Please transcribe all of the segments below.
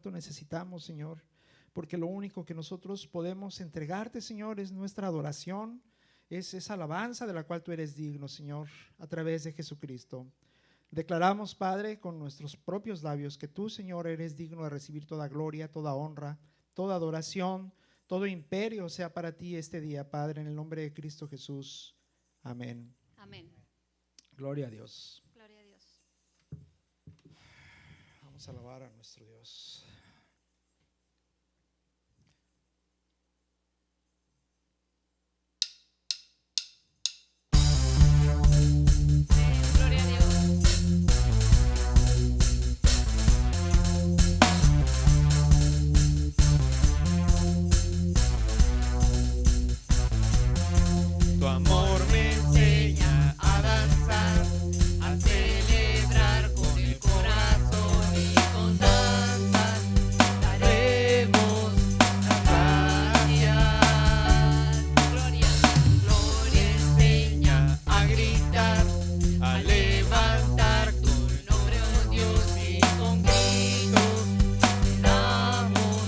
cuánto necesitamos, Señor, porque lo único que nosotros podemos entregarte, Señor, es nuestra adoración, es esa alabanza de la cual tú eres digno, Señor, a través de Jesucristo. Declaramos, Padre, con nuestros propios labios que tú, Señor, eres digno de recibir toda gloria, toda honra, toda adoración, todo imperio sea para ti este día, Padre, en el nombre de Cristo Jesús. Amén. Amén. Gloria a Dios. Gloria a Dios. Vamos a alabar a nuestro Dios. Gloria a Dios. Tu amor me enseña a danzar, a celebrar con el corazón y con danzas daremos las gracias. Gloria. Gloria enseña a gritar, a levantar tu nombre, oh Dios, y con gritos te damos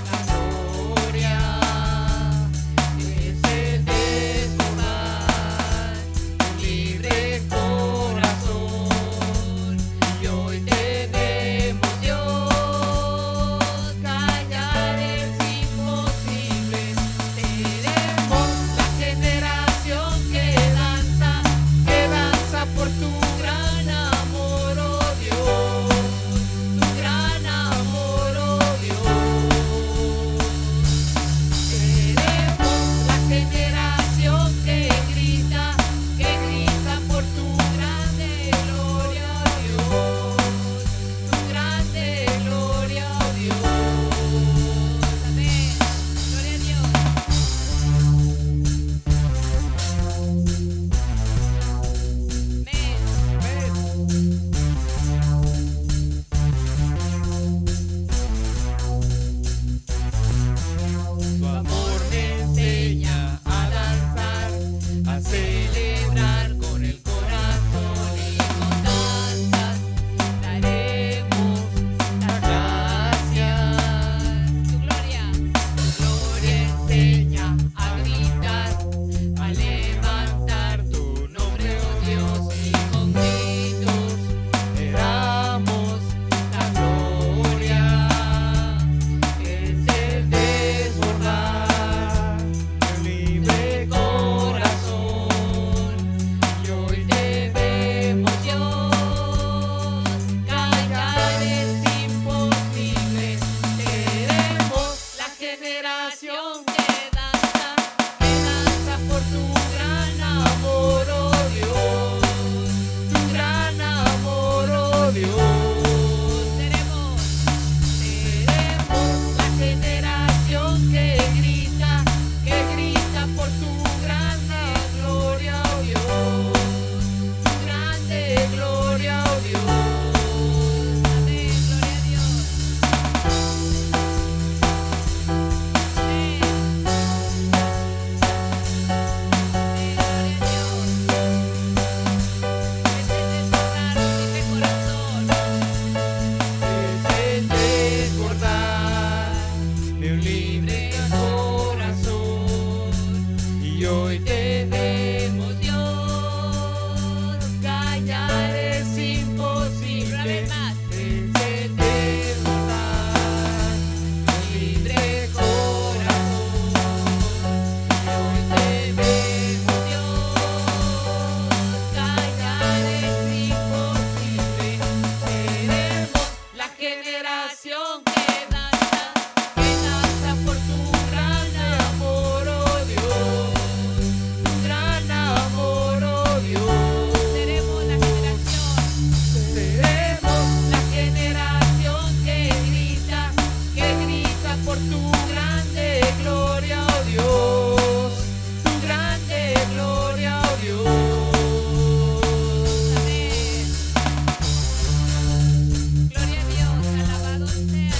la gloria. Es el desbordar un libre corazón, y hoy tenemos, Dios, callar es imposible. Seremos la generación que danza por tu gran amor, oh Dios, tu gran amor, oh Dios. Seremos la generación que grita por tu grande gloria, oh Dios, tu grande gloria, oh Dios. Amén. Gloria a Dios. Tu amor me enseña a danzar, a celebrar con el corazón, y con danzas daremos las gracias. Tu gloria. Gloria enseña a gritar, a levantar tu nombre, oh Dios, y con gritos te damos la gloria. Es el desbordar de un libre corazón, y hoy debemos, Dios, callar es imposible. Seremos la generación que danza por tu gran amor, oh Dios, tu gran amor, oh Dios. Seremos la generación que grita por tu grande gloria, oh Dios, tu grande gloria, oh Dios. Amén. Gloria a Dios. Amén. Gloria a Dios, alabado sea.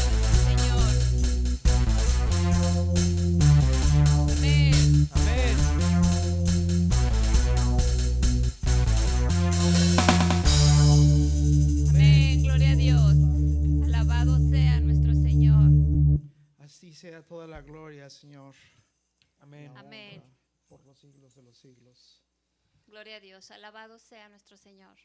sea toda la gloria, Señor. Amén. La Amén. honra por los siglos de los siglos. Gloria a Dios. Alabado sea nuestro Señor.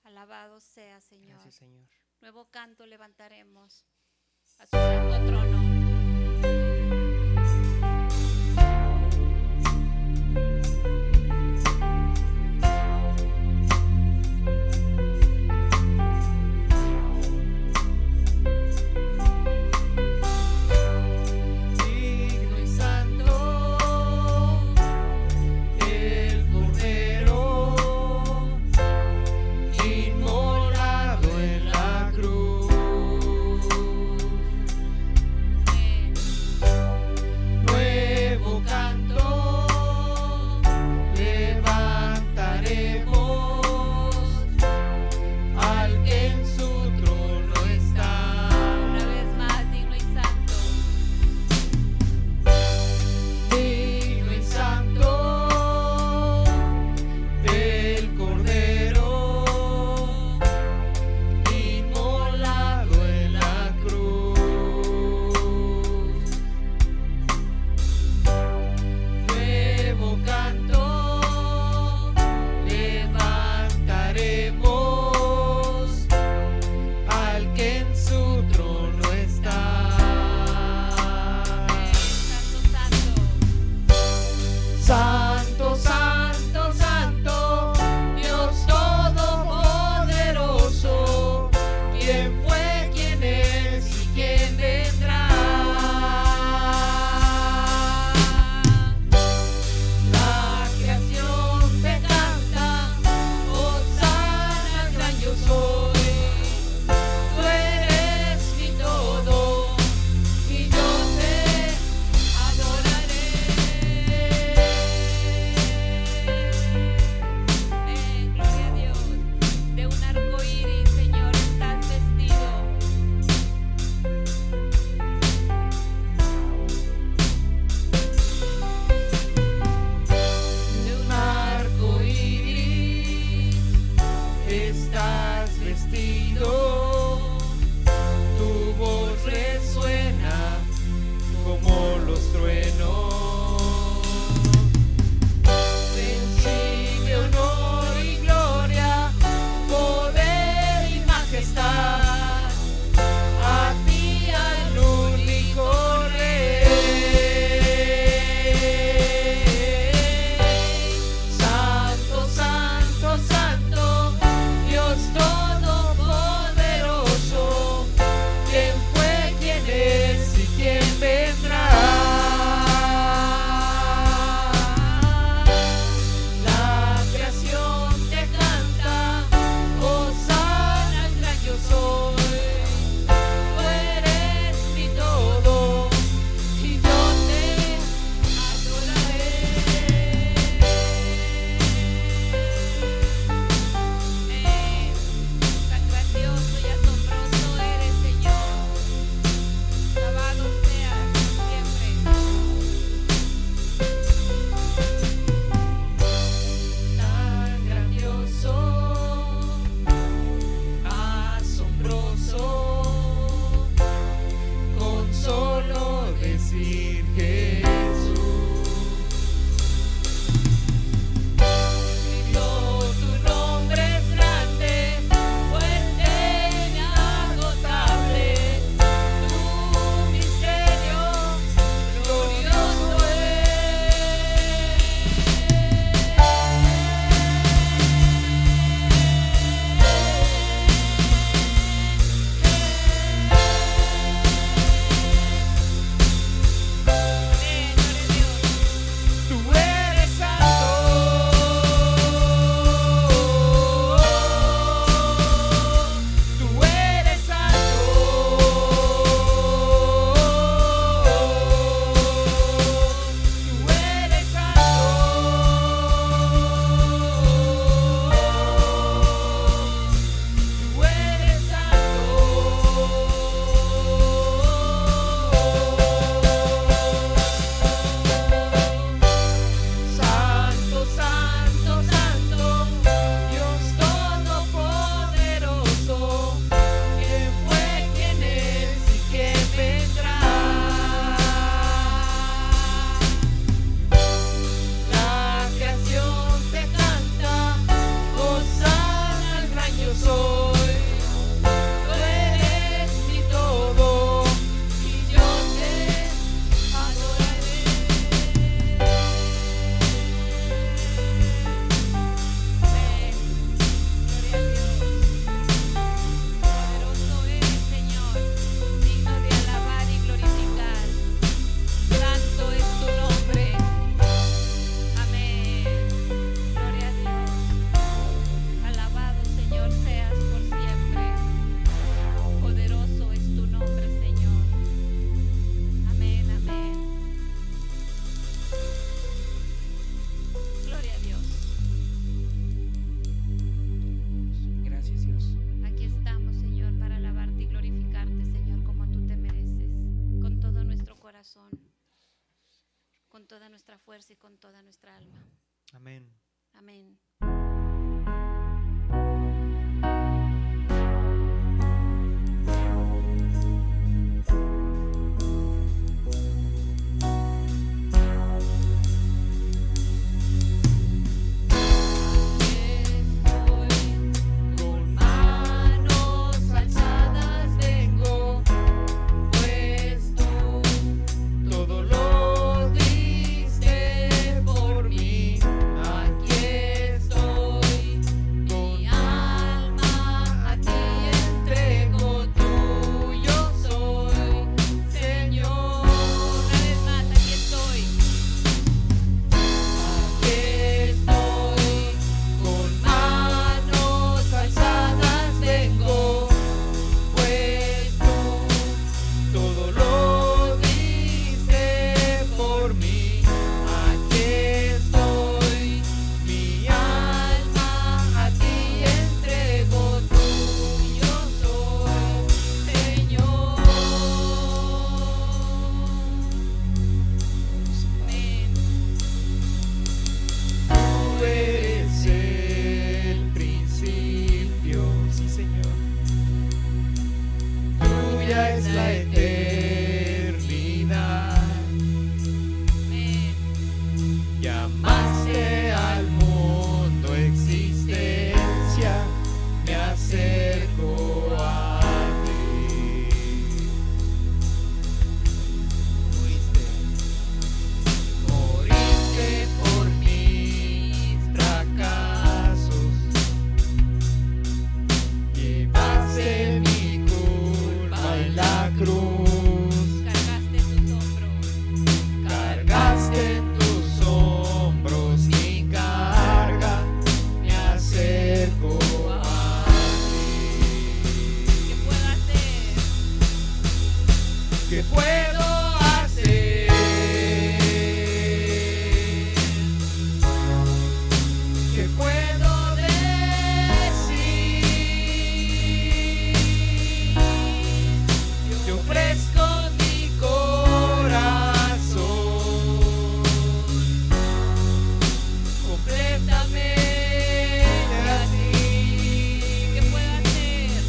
Alabado sea, Señor. Gracias, Señor. Nuevo canto levantaremos a su santo trono. Digno y santo, el Cordero inmolado en la cruz. decir Jesús. Cristo, tu nombre es grande, fuerte, inagotable. Tu misterio glorioso Tú eres santo, tú eres santo, tú eres santo, santo, santo, Dios todopoderoso, ¿quién fue, quién es y quién vendrá? La creación te canta, hosana al gran yo soy. Tú eres mi todo y yo te adoraré. Poderoso eres, Señor, digno de alabar y glorificar. Santo es tu nombre. Amén. Gloria a Dios. Alabado, Señor, seas por siempre. Poderoso es tu nombre, Señor. Amén, amén. Gloria a Dios. Gracias, Dios. Aquí estamos, Señor, para alabarte y glorificarte, Señor, como tú te mereces, con todo nuestro corazón, con toda nuestra fuerza y con toda nuestra alma. Amén. Amén. Con manos alzadas vengo, pues tú todo lo diste por mí. Aquí estoy, mi alma a ti entrego, tuyo soy, Señor. Una vez más, aquí estoy. Aquí estoy, con manos alzadas vengo, pues tú todo lo diste por mí. Aquí estoy, mi alma a ti entrego, tuyo soy, Señor. Amén. Tú eres el principio, Sí, Señor. tuya es la eternidad. Amén. Llamaste al mundo existencia, me acerco a ti. Moriste por mis fracasos, llevaste mi culpa en la cruz. Cargaste tus hombros. Cargaste en tus hombros mi carga, me acerco a ti. ¿Qué puedo hacer? ¿Qué puedo hacer? ¿Qué puedo decir? Te ofrezco mi corazón, completamente a ti. ¿Qué puedo hacer?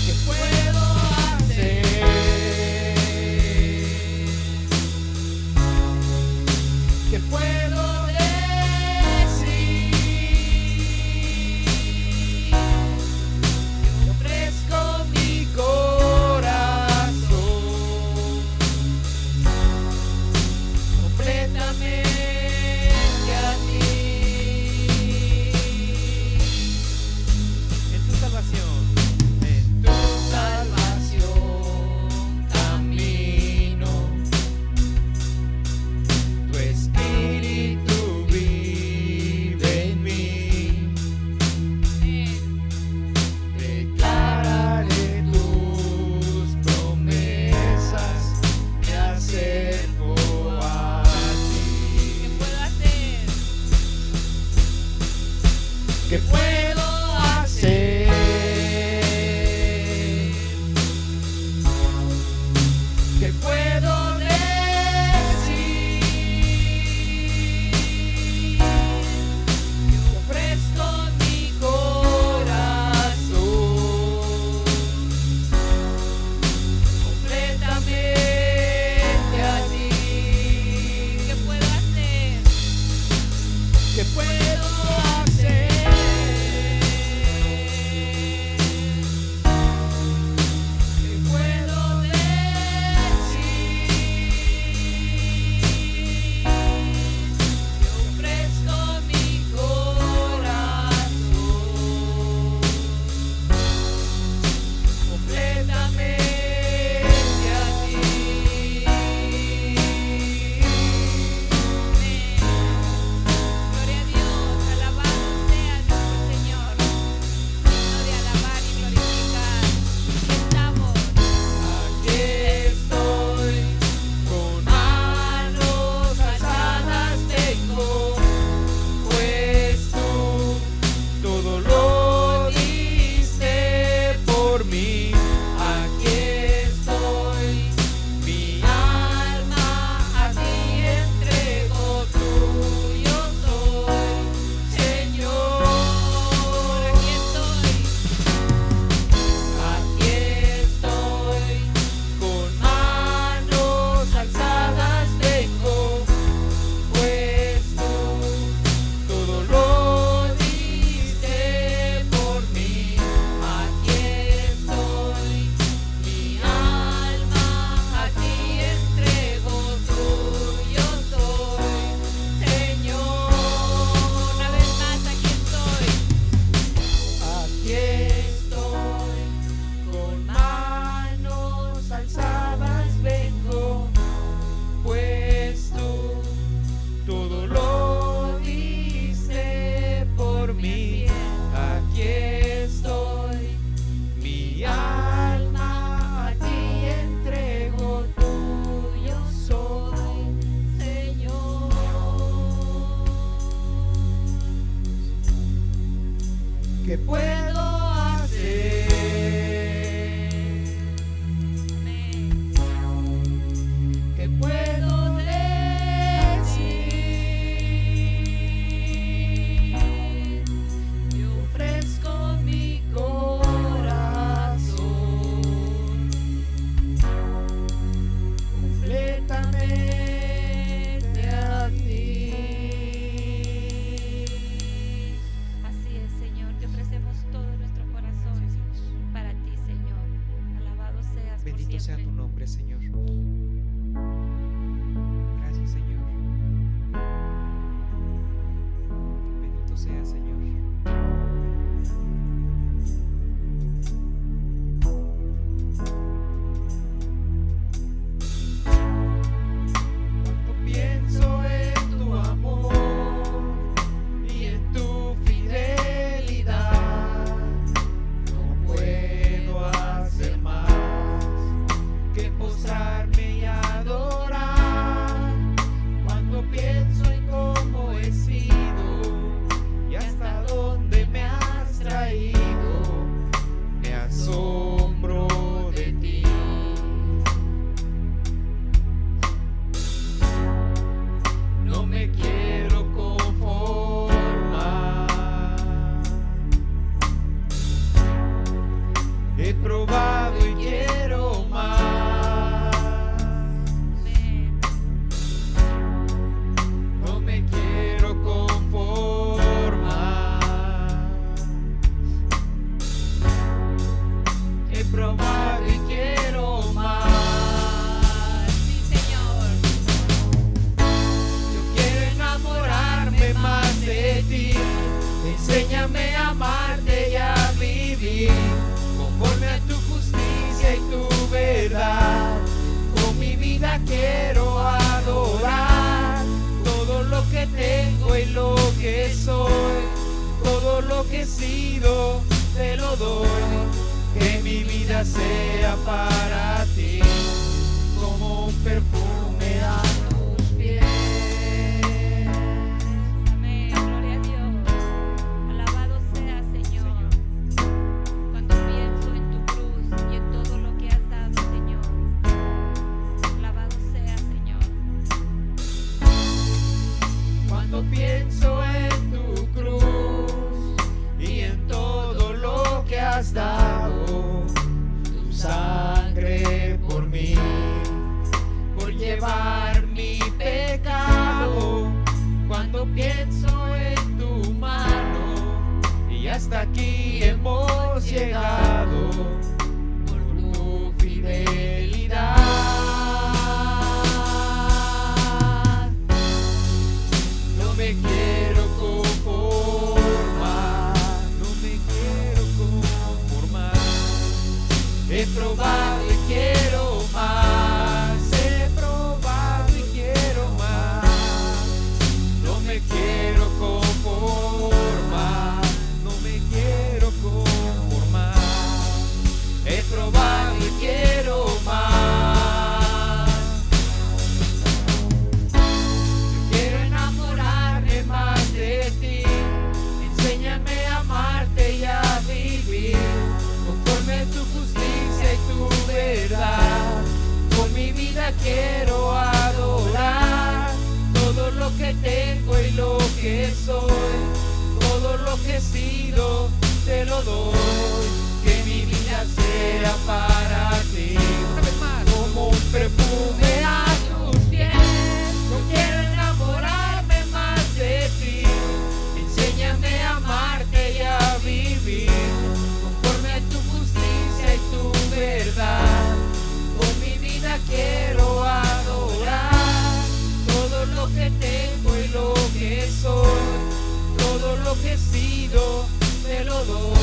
¿Qué puedo hacer? Bendito sea siempre. tu nombre, Señor. Gracias, Señor. Bendito sea, Señor. Cuando pienso en tu amor y en tu fidelidad, no puedo hacer más que postrarme y adorar. Cuando pienso en cómo he sido y hasta dónde me has traído, me asombro de ti. No me quiero conformar. He probado y quiero más. Amén. No me quiero conformar. He probado y quiero más. Sí, Señor. Yo quiero enamorarme más de ti. Enséñame a amarte y a vivir conforme a tu justicia y tu verdad. Con mi vida quiero adorar. Todo lo que tengo y lo que soy, todo lo que he sido, te lo doy. Que mi vida sea para ti como un perfume a tus pies. Amén. Gloria a Dios. Alabado sea, Señor. Cuando pienso en tu cruz y en todo lo que has dado, Señor. Alabado sea, Señor. Cuando pienso en tu cruz y en todo lo que has dado, tu sangre por mí, por llevar mi pecado. Cuando pienso en tu mano y hasta aquí hemos llegado por tu fidelidad. No me quiero conformar, no me quiero conformar. He probado y quiero más, he probado y quiero más. No me quiero conformar, no me quiero conformar. He probado y quiero más. Yo quiero enamorarme más de ti. Enséñame a amarte y a vivir conforme a tu justicia y tu verdad. Con mi vida quiero adorar. Todo lo que tengo y lo que soy, todo lo que he sido, te lo doy. Que mi vida sea para ti una vez más como un perfume a tus pies. Yo quiero enamorarme más de ti. Enséñame a amarte y a vivir conforme a tu justicia y tu verdad. Con mi vida quiero adorar. Todo lo que tengo y lo que soy, todo lo que he sido, te lo doy.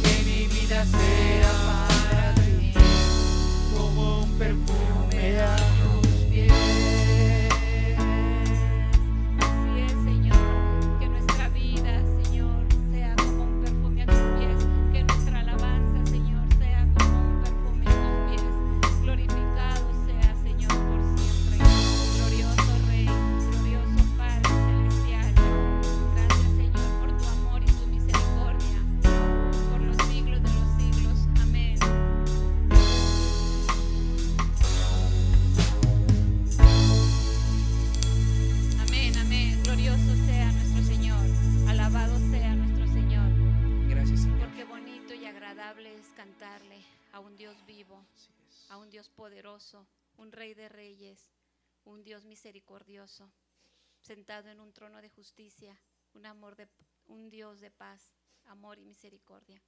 Que mi vida sea para ti como un perfume a tus pies. Así es, Señor. Que nuestra vida, Señor, sea como un perfume a tus pies. Que nuestra alabanza, Señor, sea como un perfume a tus pies. Glorificado sea, Señor, por siempre. Glorioso Rey, glorioso Padre Celestial. Gracias, Señor, por tu amor y tu misericordia. Por los siglos de los siglos. Amén. Amén, amén. Glorioso sea nuestro Señor. Alabado sea nuestro Señor. Gracias, Señor. Porque bonito y agradable es cantarle a un Dios vivo, a un Dios poderoso, un Rey de reyes, un Dios misericordioso, sentado en un trono de justicia, un Dios de paz, amor y misericordia.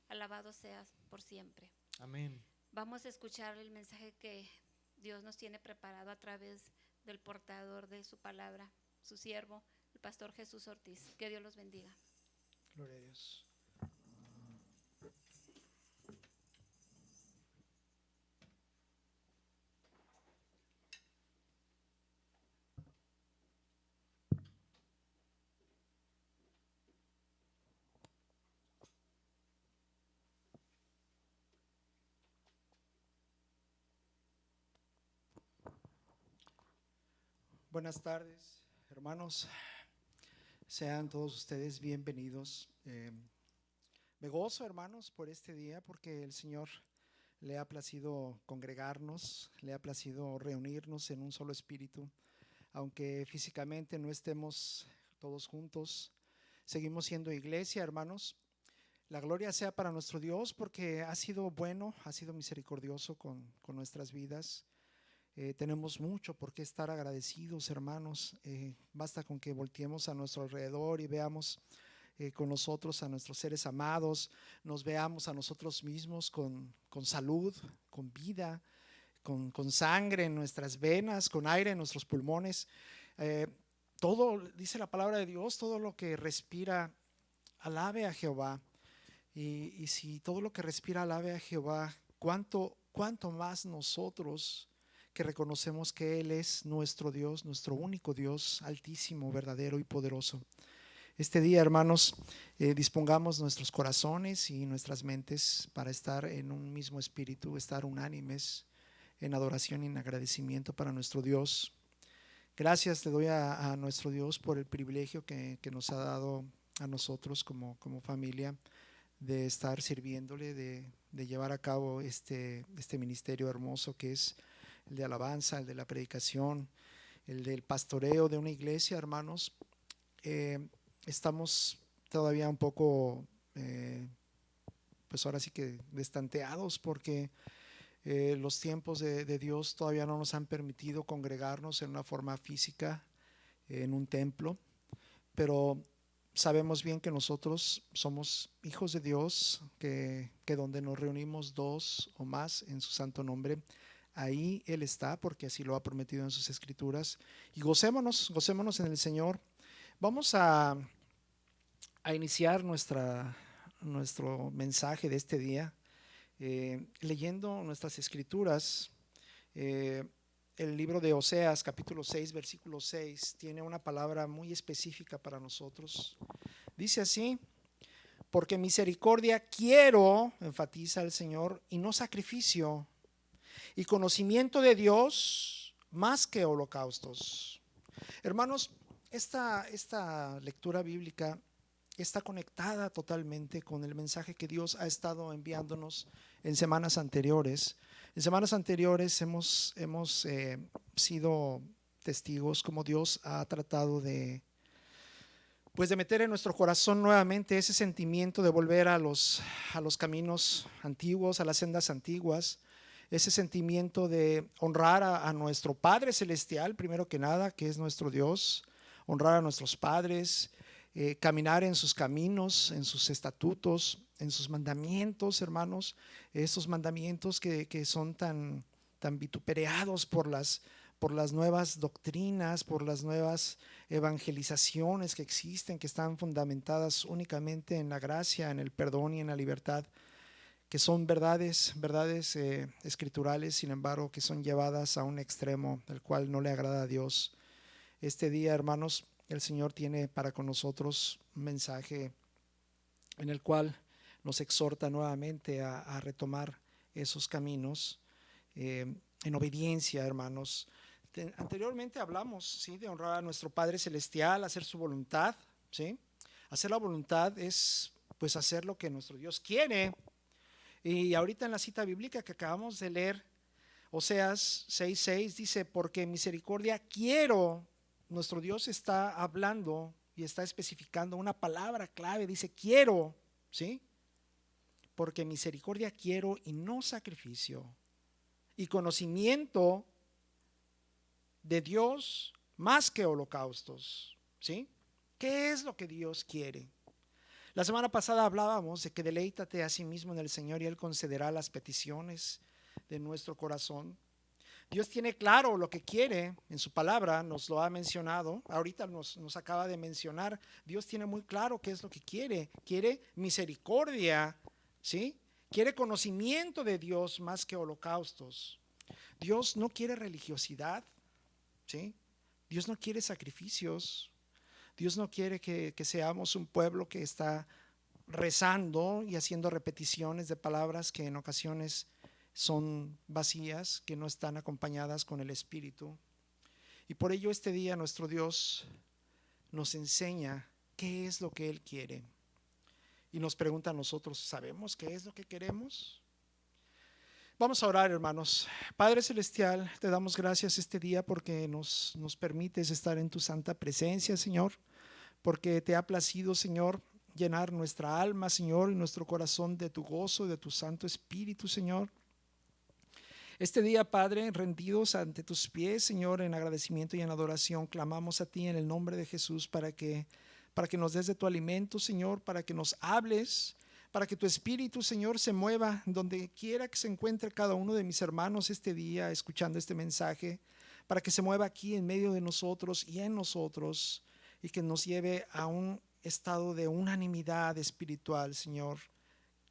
Alabado seas por siempre. Amén. Vamos a escuchar el mensaje que Dios nos tiene preparado a través del portador de su palabra, su siervo, el pastor Jesús Ortiz. Que Dios los bendiga. Gloria a Dios. Buenas tardes, hermanos. Sean todos ustedes bienvenidos. Me gozo, hermanos, por este día, porque el Señor le ha placido congregarnos, le ha placido reunirnos en un solo espíritu. Aunque físicamente no estemos todos juntos, seguimos siendo iglesia, hermanos. La gloria sea para nuestro Dios, porque ha sido bueno, ha sido misericordioso con nuestras vidas. Tenemos mucho por qué estar agradecidos, hermanos. Basta con que volteemos a nuestro alrededor y veamos con nosotros a nuestros seres amados, nos veamos a nosotros mismos con salud, con vida, con sangre en nuestras venas, con aire en nuestros pulmones. Todo, dice la palabra de Dios, todo lo que respira, alabe a Jehová. Y si todo lo que respira alabe a Jehová, ¿cuánto más nosotros que reconocemos que Él es nuestro Dios, nuestro único Dios, altísimo, verdadero y poderoso? Este día, hermanos, dispongamos nuestros corazones y nuestras mentes para estar en un mismo espíritu, estar unánimes en adoración y en agradecimiento para nuestro Dios. Gracias le doy a nuestro Dios por el privilegio que nos ha dado a nosotros como familia de estar sirviéndole, de llevar a cabo este ministerio hermoso que es el de alabanza, el de la predicación, el del pastoreo de una iglesia, hermanos. Estamos todavía un poco, pues ahora sí que destanteados, porque los tiempos de Dios todavía no nos han permitido congregarnos en una forma física en un templo, pero sabemos bien que nosotros somos hijos de Dios, que donde nos reunimos dos o más en su santo nombre, ahí Él está, porque así lo ha prometido en sus escrituras. Y gocémonos en el Señor. Vamos a iniciar nuestro mensaje de este día leyendo nuestras escrituras. El libro de Oseas, capítulo 6, versículo 6, tiene una palabra muy específica para nosotros. Dice así: porque misericordia quiero, enfatiza el Señor, y no sacrificio, y conocimiento de Dios más que holocaustos. Hermanos, esta lectura bíblica está conectada totalmente con el mensaje que Dios ha estado enviándonos en semanas anteriores. En semanas anteriores hemos sido testigos como Dios ha tratado de meter en nuestro corazón nuevamente ese sentimiento de volver a los caminos antiguos, a las sendas antiguas, ese sentimiento de honrar a nuestro Padre Celestial, primero que nada, que es nuestro Dios, honrar a nuestros padres, caminar en sus caminos, en sus estatutos, en sus mandamientos, hermanos, esos mandamientos que son tan vituperados por las nuevas doctrinas, por las nuevas evangelizaciones que existen, que están fundamentadas únicamente en la gracia, en el perdón y en la libertad, que son verdades escriturales, sin embargo, que son llevadas a un extremo, el cual no le agrada a Dios. Este día, hermanos, el Señor tiene para con nosotros un mensaje en el cual nos exhorta nuevamente a retomar esos caminos en obediencia, hermanos. Anteriormente hablamos, ¿sí?, de honrar a nuestro Padre Celestial, hacer su voluntad, ¿sí? Hacer la voluntad es pues hacer lo que nuestro Dios quiere. Y ahorita en la cita bíblica que acabamos de leer, Oseas 6:6 dice: porque misericordia quiero. Nuestro Dios está hablando y está especificando una palabra clave, dice quiero, ¿sí? Porque misericordia quiero y no sacrificio, y conocimiento de Dios más que holocaustos, ¿sí? ¿Qué es lo que Dios quiere? La semana pasada hablábamos de que deleítate a sí mismo en el Señor y Él concederá las peticiones de nuestro corazón. Dios tiene claro lo que quiere en su palabra, nos lo ha mencionado, ahorita nos acaba de mencionar. Dios tiene muy claro qué es lo que quiere. Quiere misericordia, ¿sí? Quiere conocimiento de Dios más que holocaustos. Dios no quiere religiosidad, ¿sí? Dios no quiere sacrificios. Dios no quiere que seamos un pueblo que está rezando y haciendo repeticiones de palabras que en ocasiones son vacías, que no están acompañadas con el Espíritu. Y por ello este día nuestro Dios nos enseña qué es lo que Él quiere. Y nos pregunta a nosotros, ¿sabemos qué es lo que queremos? Vamos a orar, hermanos. Padre Celestial, te damos gracias este día porque nos permites estar en tu santa presencia, Señor, porque te ha placido, Señor, llenar nuestra alma, Señor, y nuestro corazón de tu gozo, de tu Santo Espíritu, Señor. Este día, Padre, rendidos ante tus pies, Señor, en agradecimiento y en adoración, clamamos a ti en el nombre de Jesús para que nos des de tu alimento, Señor, para que nos hables, para que tu Espíritu, Señor, se mueva donde quiera que se encuentre cada uno de mis hermanos este día escuchando este mensaje, para que se mueva aquí en medio de nosotros y en nosotros y que nos lleve a un estado de unanimidad espiritual, Señor.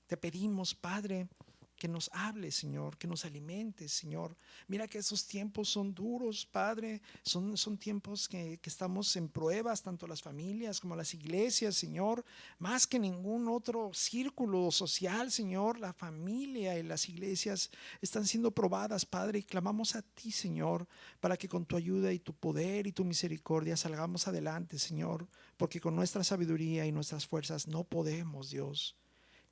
Te pedimos, Padre, que nos hables, Señor, que nos alimentes, Señor. Mira que esos tiempos son duros, Padre, son tiempos que estamos en pruebas, tanto las familias como las iglesias, Señor, más que ningún otro círculo social, Señor, la familia y las iglesias están siendo probadas, Padre, y clamamos a ti, Señor, para que con tu ayuda y tu poder y tu misericordia salgamos adelante, Señor, porque con nuestra sabiduría y nuestras fuerzas no podemos, Dios.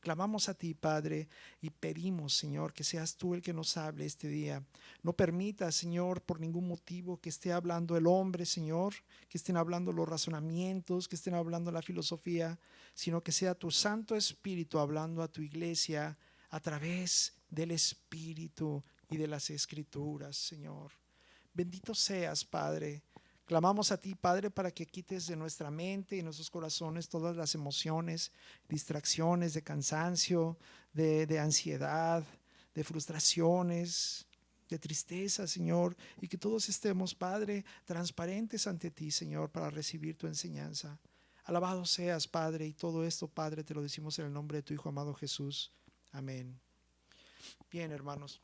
Clamamos a ti, Padre, y pedimos, Señor, que seas tú el que nos hable este día. No permita, Señor, por ningún motivo que esté hablando el hombre, Señor, que estén hablando los razonamientos, que estén hablando la filosofía, sino que sea tu Santo Espíritu hablando a tu iglesia a través del Espíritu y de las Escrituras, Señor. Bendito seas, Padre. Clamamos a ti, Padre, para que quites de nuestra mente y nuestros corazones todas las emociones, distracciones de cansancio, de ansiedad, de frustraciones, de tristeza, Señor, y que todos estemos, Padre, transparentes ante ti, Señor, para recibir tu enseñanza. Alabado seas, Padre, y todo esto, Padre, te lo decimos en el nombre de tu Hijo amado Jesús. Amén. Bien, hermanos.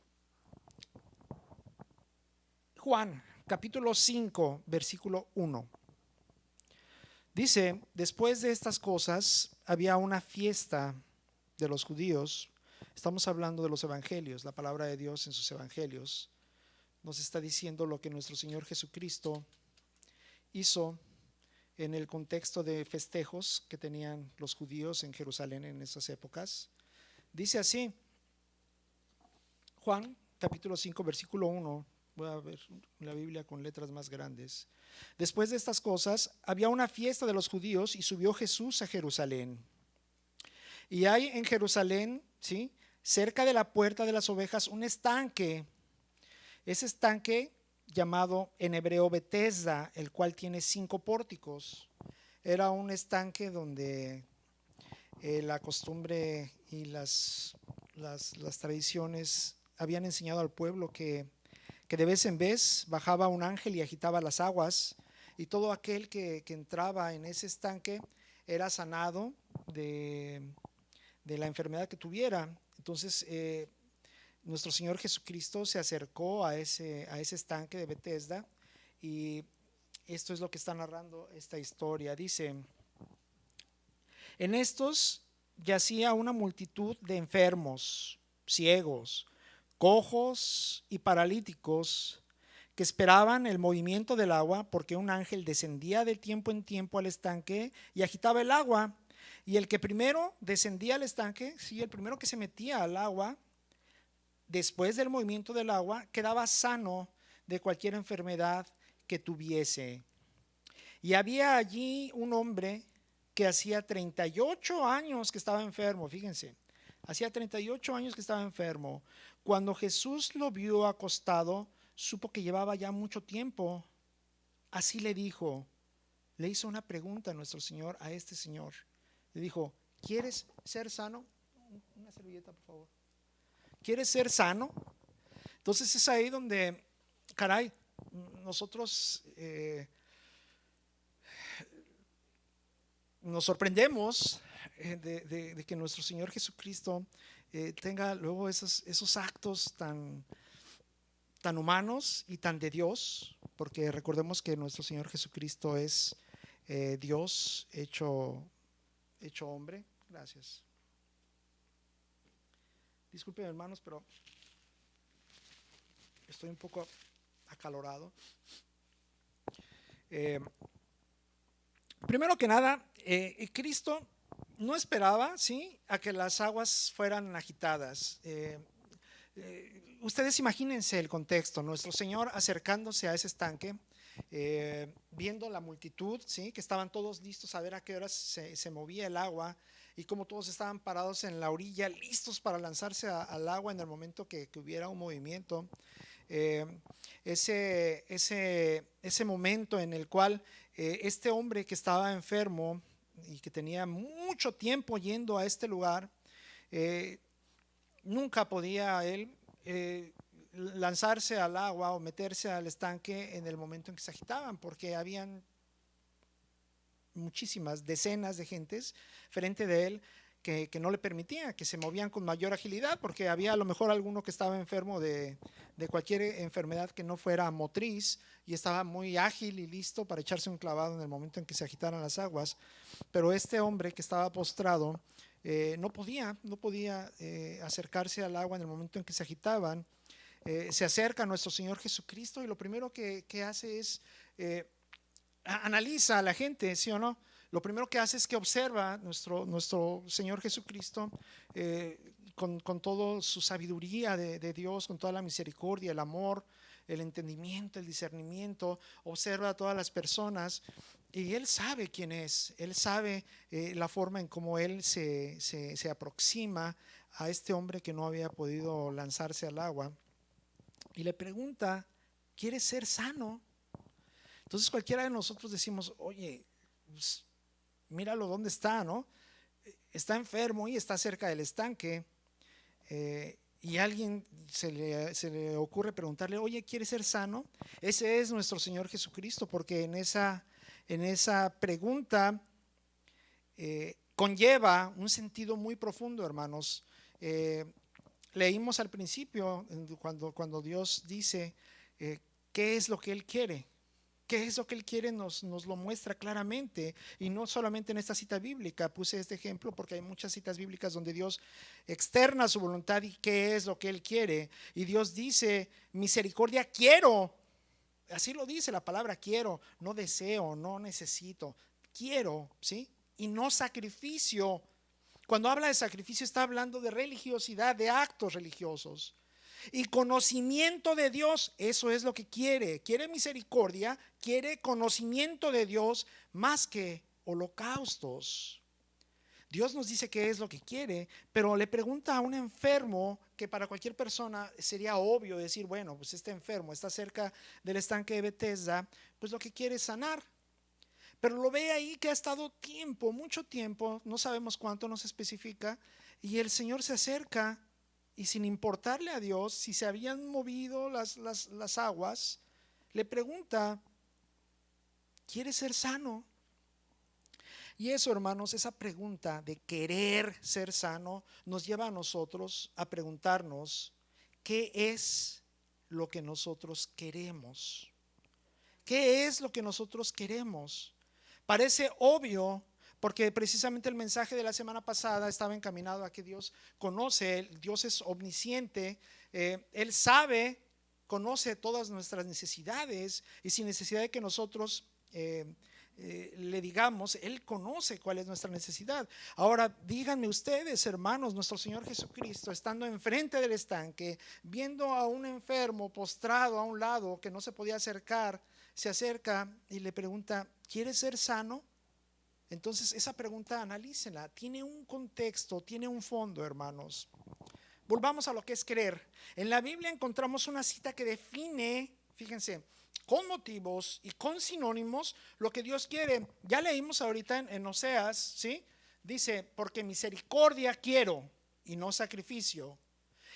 Juan capítulo 5, versículo 1. Dice, después de estas cosas había una fiesta de los judíos. Estamos hablando de los evangelios, la palabra de Dios en sus evangelios. Nos está diciendo lo que nuestro Señor Jesucristo hizo en el contexto de festejos que tenían los judíos en Jerusalén en esas épocas. Dice así, Juan capítulo 5, versículo 1. Voy a ver la Biblia con letras más grandes. Después de estas cosas, había una fiesta de los judíos y subió Jesús a Jerusalén. Y hay en Jerusalén, ¿sí?, cerca de la puerta de las ovejas, un estanque. Ese estanque llamado en hebreo Betesda, el cual tiene 5 pórticos. Era un estanque donde la costumbre y las tradiciones habían enseñado al pueblo que de vez en vez bajaba un ángel y agitaba las aguas, y todo aquel que entraba en ese estanque era sanado de la enfermedad que tuviera. Entonces nuestro Señor Jesucristo se acercó a ese estanque de Betesda, y esto es lo que está narrando esta historia. Dice, en estos yacía una multitud de enfermos, ciegos, cojos y paralíticos, que esperaban el movimiento del agua, porque un ángel descendía de tiempo en tiempo al estanque y agitaba el agua. Y el que primero descendía al estanque, sí, el primero que se metía al agua, después del movimiento del agua, quedaba sano de cualquier enfermedad que tuviese. Y había allí un hombre que hacía 38 años que estaba enfermo, fíjense, hacía 38 años que estaba enfermo. Cuando Jesús lo vio acostado, supo que llevaba ya mucho tiempo. Así le dijo, le hizo una pregunta a nuestro Señor, a este señor. Le dijo, ¿quieres ser sano? Una servilleta, por favor. ¿Quieres ser sano? Entonces es ahí donde, caray, nosotros nos sorprendemos de que nuestro Señor Jesucristo tenga luego esos actos tan humanos y tan de Dios, porque recordemos que nuestro Señor Jesucristo es Dios hecho hombre. Gracias. Disculpen, hermanos, pero estoy un poco acalorado. Primero que nada, Cristo no esperaba, ¿sí?, a que las aguas fueran agitadas. Ustedes imagínense el contexto, nuestro Señor acercándose a ese estanque, viendo la multitud, ¿sí?, que estaban todos listos a ver a qué horas se movía el agua, y como todos estaban parados en la orilla, listos para lanzarse al agua en el momento que hubiera un movimiento. Ese momento en el cual este hombre que estaba enfermo y que tenía mucho tiempo yendo a este lugar, nunca podía él lanzarse al agua o meterse al estanque en el momento en que se agitaban, porque habían muchísimas, decenas de gentes frente de él que no le permitían, que se movían con mayor agilidad, porque había a lo mejor alguno que estaba enfermo de cualquier enfermedad que no fuera motriz y estaba muy ágil y listo para echarse un clavado en el momento en que se agitaran las aguas. Pero este hombre que estaba postrado no podía acercarse al agua en el momento en que se agitaban. Se acerca a nuestro Señor Jesucristo y lo primero que hace es analiza a la gente, ¿sí o no? Lo primero que hace es que observa nuestro Señor Jesucristo con toda su sabiduría de Dios, con toda la misericordia, el amor, el entendimiento, el discernimiento. Observa a todas las personas y Él sabe quién es. Él sabe la forma en cómo Él se aproxima a este hombre que no había podido lanzarse al agua y le pregunta: ¿quieres ser sano? Entonces cualquiera de nosotros decimos: oye, pues, míralo dónde está, ¿no? Está enfermo y está cerca del estanque, y a alguien se le ocurre preguntarle: oye, ¿quieres ser sano? Ese es nuestro Señor Jesucristo, porque en esa pregunta conlleva un sentido muy profundo, hermanos. Leímos al principio cuando Dios dice qué es lo que Él quiere. ¿Qué es lo que Él quiere? Nos lo muestra claramente, y no solamente en esta cita bíblica. Puse este ejemplo porque hay muchas citas bíblicas donde Dios externa su voluntad y qué es lo que Él quiere. Y Dios dice: misericordia quiero. Así lo dice la palabra quiero, no deseo, no necesito, quiero, ¿sí? Y no sacrificio. Cuando habla de sacrificio está hablando de religiosidad, de actos religiosos. Y conocimiento de Dios, eso es lo que quiere. Quiere misericordia, quiere conocimiento de Dios más que holocaustos. Dios nos dice qué es lo que quiere, pero le pregunta a un enfermo, que para cualquier persona sería obvio decir: bueno, pues este enfermo está cerca del estanque de Betesda, pues lo que quiere es sanar. Pero lo ve ahí que ha estado tiempo, mucho tiempo, no sabemos cuánto, no se especifica, y el Señor se acerca. Y sin importarle a Dios si se habían movido las aguas, le pregunta: ¿quieres ser sano? Y eso, hermanos, esa pregunta de querer ser sano nos lleva a nosotros a preguntarnos: ¿qué es lo que nosotros queremos? ¿Qué es lo que nosotros queremos? Parece obvio, porque precisamente el mensaje de la semana pasada estaba encaminado a que Dios conoce, Dios es omnisciente, Él sabe, conoce todas nuestras necesidades, y sin necesidad de que nosotros le digamos, Él conoce cuál es nuestra necesidad. Ahora díganme ustedes, hermanos, nuestro Señor Jesucristo, estando enfrente del estanque, viendo a un enfermo postrado a un lado que no se podía acercar, se acerca y le pregunta: ¿quieres ser sano? Entonces esa pregunta analícenla, tiene un contexto, tiene un fondo, hermanos. Volvamos a lo que es creer. En la Biblia encontramos una cita que define, fíjense, con motivos y con sinónimos lo que Dios quiere. Ya leímos ahorita en Oseas, ¿sí? Dice: porque misericordia quiero y no sacrificio,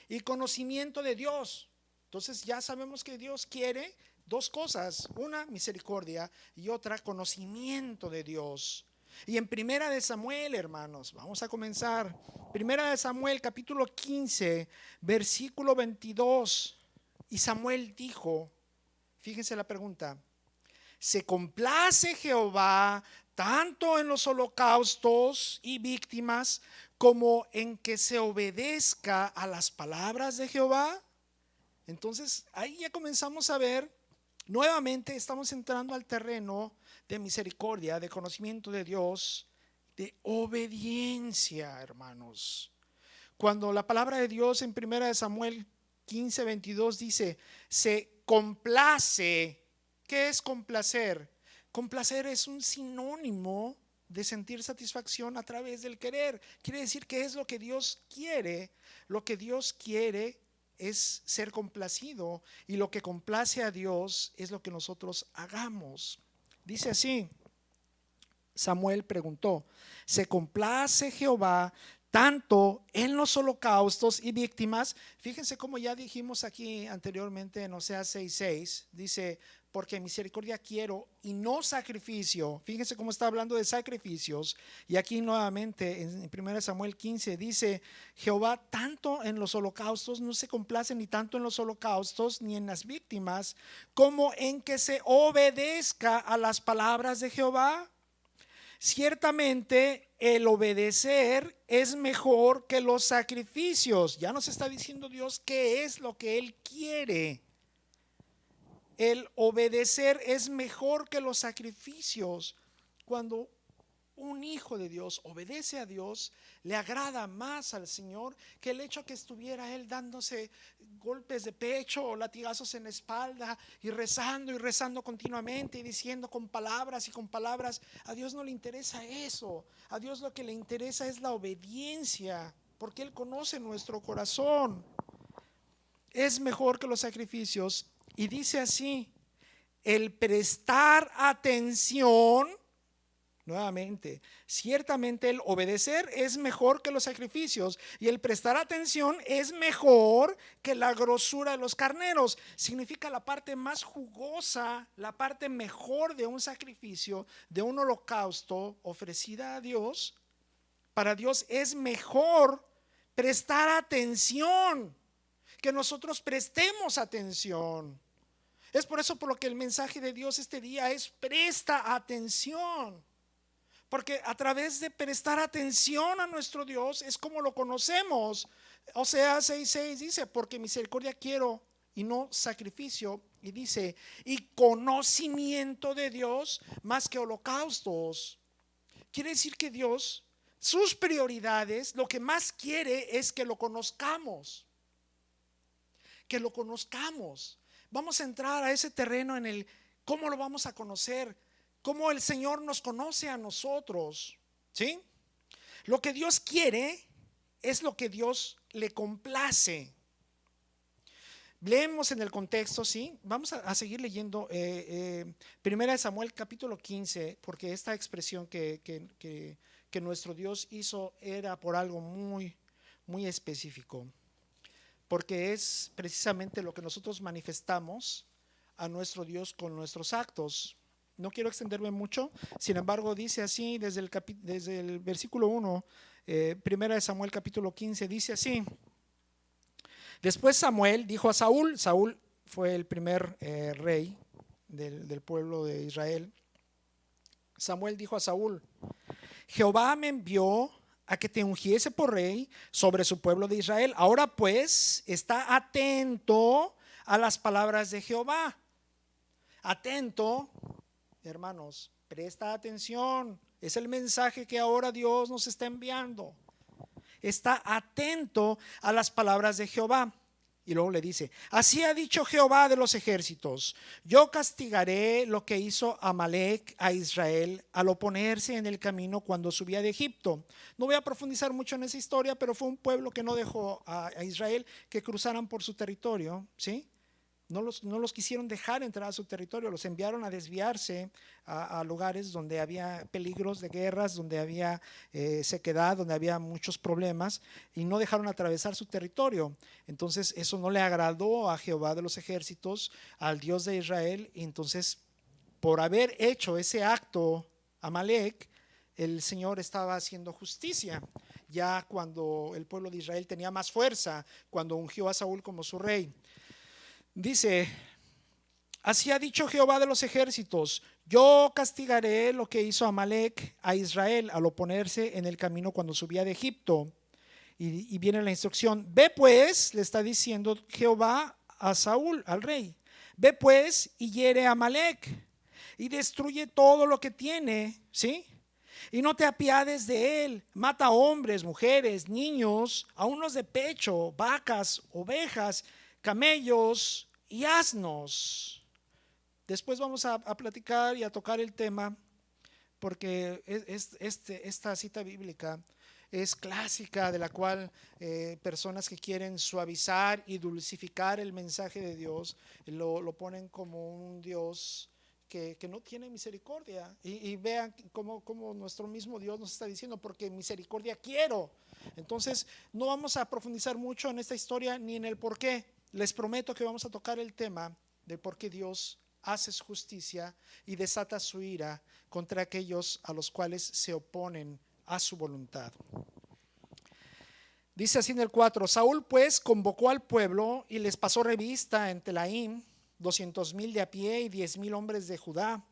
y conocimiento de Dios. Entonces ya sabemos que Dios quiere dos cosas, una misericordia y otra conocimiento de Dios. Y en Primera de Samuel, hermanos, vamos a comenzar. Primera de Samuel, capítulo 15, versículo 22. Y Samuel dijo, fíjense la pregunta: ¿se complace Jehová tanto en los holocaustos y víctimas como en que se obedezca a las palabras de Jehová? Entonces ahí ya comenzamos a ver, nuevamente estamos entrando al terreno de misericordia, de conocimiento de Dios, de obediencia, hermanos. Cuando la palabra de Dios en 1 Samuel 15, 22 dice, se complace. ¿Qué es complacer? Complacer es un sinónimo de sentir satisfacción a través del querer. Quiere decir que es lo que Dios quiere. Lo que Dios quiere es ser complacido, y lo que complace a Dios es lo que nosotros hagamos. Dice así, Samuel preguntó, ¿se complace Jehová tanto en los holocaustos y víctimas? Fíjense cómo ya dijimos aquí anteriormente en Oseas 6:6, dice, porque misericordia quiero y no sacrificio. Fíjense cómo está hablando de sacrificios. Y aquí nuevamente en 1 Samuel 15 dice, Jehová tanto en los holocaustos no se complace, ni tanto en los holocaustos ni en las víctimas, como en que se obedezca a las palabras de Jehová. Ciertamente el obedecer es mejor que los sacrificios. Ya nos está diciendo Dios qué es lo que Él quiere. El obedecer es mejor que los sacrificios. Cuando un hijo de Dios obedece a Dios, le agrada más al Señor que el hecho que estuviera él dándose golpes de pecho o latigazos en la espalda y rezando continuamente y diciendo con palabras y con palabras. A Dios no le interesa eso. A Dios lo que le interesa es la obediencia, porque Él conoce nuestro corazón. Es mejor que los sacrificios. Y dice así, el prestar atención, nuevamente, ciertamente el obedecer es mejor que los sacrificios, y el prestar atención es mejor que la grosura de los carneros. Significa la parte más jugosa, la parte mejor de un sacrificio, de un holocausto ofrecida a Dios. Para Dios es mejor prestar atención, que nosotros prestemos atención. Es por eso por lo que el mensaje de Dios este día es presta atención, porque a través de prestar atención a nuestro Dios es como lo conocemos. Oseas 6:6 dice, porque misericordia quiero y no sacrificio, y dice, y conocimiento de Dios más que holocaustos. Quiere decir que Dios, sus prioridades, lo que más quiere es que lo conozcamos. Que lo conozcamos. Vamos a entrar a ese terreno en el cómo lo vamos a conocer, cómo el Señor nos conoce a nosotros, ¿sí? Lo que Dios quiere es lo que Dios le complace. Leemos en el contexto, ¿sí? Vamos a seguir leyendo Primera de Samuel capítulo 15, porque esta expresión que nuestro Dios hizo era por algo muy, muy específico. Porque es precisamente lo que nosotros manifestamos a nuestro Dios con nuestros actos. No quiero extenderme mucho, sin embargo dice así desde el versículo 1, Primera de Samuel capítulo 15, dice así. Después Samuel dijo a Saúl, Saúl fue el primer rey del pueblo de Israel. Samuel dijo a Saúl, Jehová me envió a que te ungiese por rey sobre su pueblo de Israel. Ahora pues, está atento a las palabras de Jehová. Atento, hermanos, presta atención. Es el mensaje que ahora Dios nos está enviando. Está atento a las palabras de Jehová. Y luego le dice, así ha dicho Jehová de los ejércitos, yo castigaré lo que hizo Amalec a Israel al oponerse en el camino cuando subía de Egipto. No voy a profundizar mucho en esa historia, pero fue un pueblo que no dejó a Israel que cruzaran por su territorio, ¿sí? no los quisieron dejar entrar a su territorio, los enviaron a desviarse a lugares donde había peligros de guerras, donde había sequedad, donde había muchos problemas, y no dejaron atravesar su territorio. Entonces eso no le agradó a Jehová de los ejércitos, al Dios de Israel, y entonces por haber hecho ese acto Amalek, el Señor estaba haciendo justicia. Ya cuando el pueblo de Israel tenía más fuerza, cuando ungió a Saúl como su rey. Dice: así ha dicho Jehová de los ejércitos: yo castigaré lo que hizo Amalek a Israel al oponerse en el camino cuando subía de Egipto. Y viene la instrucción: ve pues, le está diciendo Jehová a Saúl, al rey, ve pues y hiere a Amalek y destruye todo lo que tiene, ¿sí? Y no te apiades de él, mata hombres, mujeres, niños, aun los de pecho, vacas, ovejas, camellos y asnos. Después vamos a platicar y a tocar el tema, porque esta cita bíblica es clásica, de la cual personas que quieren suavizar y dulcificar el mensaje de Dios lo ponen como un Dios que no tiene misericordia. Y vean cómo nuestro mismo Dios nos está diciendo: porque misericordia quiero. Entonces no vamos a profundizar mucho en esta historia ni en el por qué. Les prometo que vamos a tocar el tema de por qué Dios hace justicia y desata su ira contra aquellos a los cuales se oponen a su voluntad. Dice así en el 4: Saúl pues convocó al pueblo y les pasó revista en Telaim 200,000 de a pie y 10,000 hombres de Judá.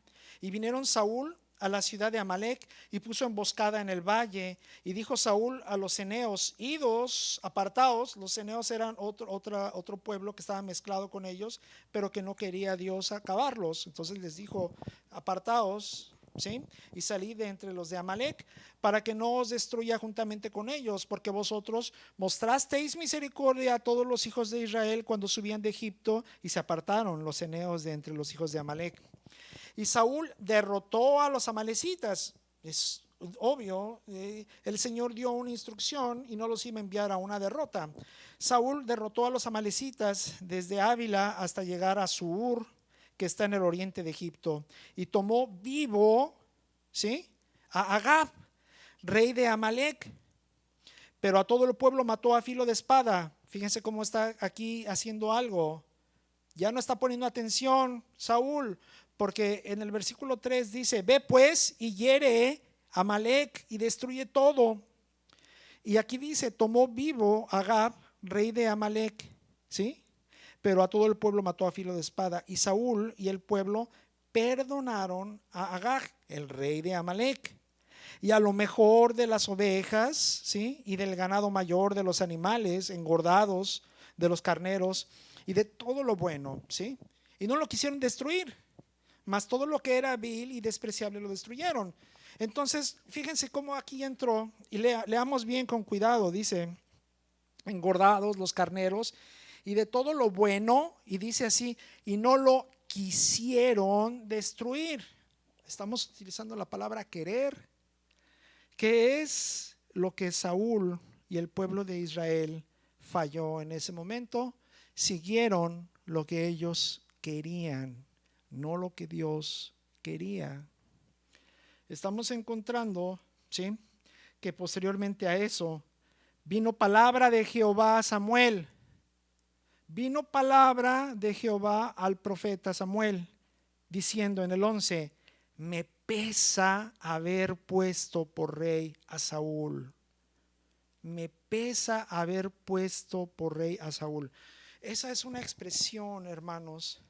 Y vinieron Saúl a la ciudad de Amalek y puso emboscada en el valle. Y dijo Saúl a los ceneos: idos, apartaos. Los ceneos eran otro pueblo que estaba mezclado con ellos, pero que no quería Dios acabarlos. Entonces les dijo: apartaos, ¿sí? Y salid de entre los de Amalek, para que no os destruya juntamente con ellos, porque vosotros mostrasteis misericordia a todos los hijos de Israel cuando subían de Egipto, y se apartaron los ceneos de entre los hijos de Amalek. Y Saúl derrotó a los amalecitas. Es obvio, el Señor dio una instrucción y no los iba a enviar a una derrota. Saúl derrotó a los amalecitas desde Ávila hasta llegar a Sur, que está en el oriente de Egipto, y tomó vivo, ¿sí?, a Agab, rey de Amalek, pero a todo el pueblo mató a filo de espada. Fíjense cómo está aquí haciendo algo. Ya no está poniendo atención Saúl, porque en el versículo 3 dice: ve pues y hiere a Amalek y destruye todo. Y aquí dice: tomó vivo a Agab, rey de Amalek, ¿sí?, pero a todo el pueblo mató a filo de espada. Y Saúl y el pueblo perdonaron a Agag, el rey de Amalek, y a lo mejor de las ovejas, ¿sí?, y del ganado mayor, de los animales engordados, de los carneros y de todo lo bueno, ¿sí? Y no lo quisieron destruir, mas todo lo que era vil y despreciable lo destruyeron. Entonces fíjense cómo aquí entró, y leamos bien con cuidado. Dice: engordados los carneros y de todo lo bueno, y dice así: y no lo quisieron destruir. Estamos utilizando la palabra querer. ¿Qué es lo que Saúl y el pueblo de Israel falló en ese momento? Siguieron lo que ellos querían, no lo que Dios quería. Estamos encontrando, ¿sí?, que posteriormente a eso vino palabra de Jehová a Samuel. Vino palabra de Jehová al profeta Samuel, diciendo en el 11: me pesa haber puesto por rey a Saúl. Me pesa haber puesto por rey a Saúl. Esa es una expresión, hermanos,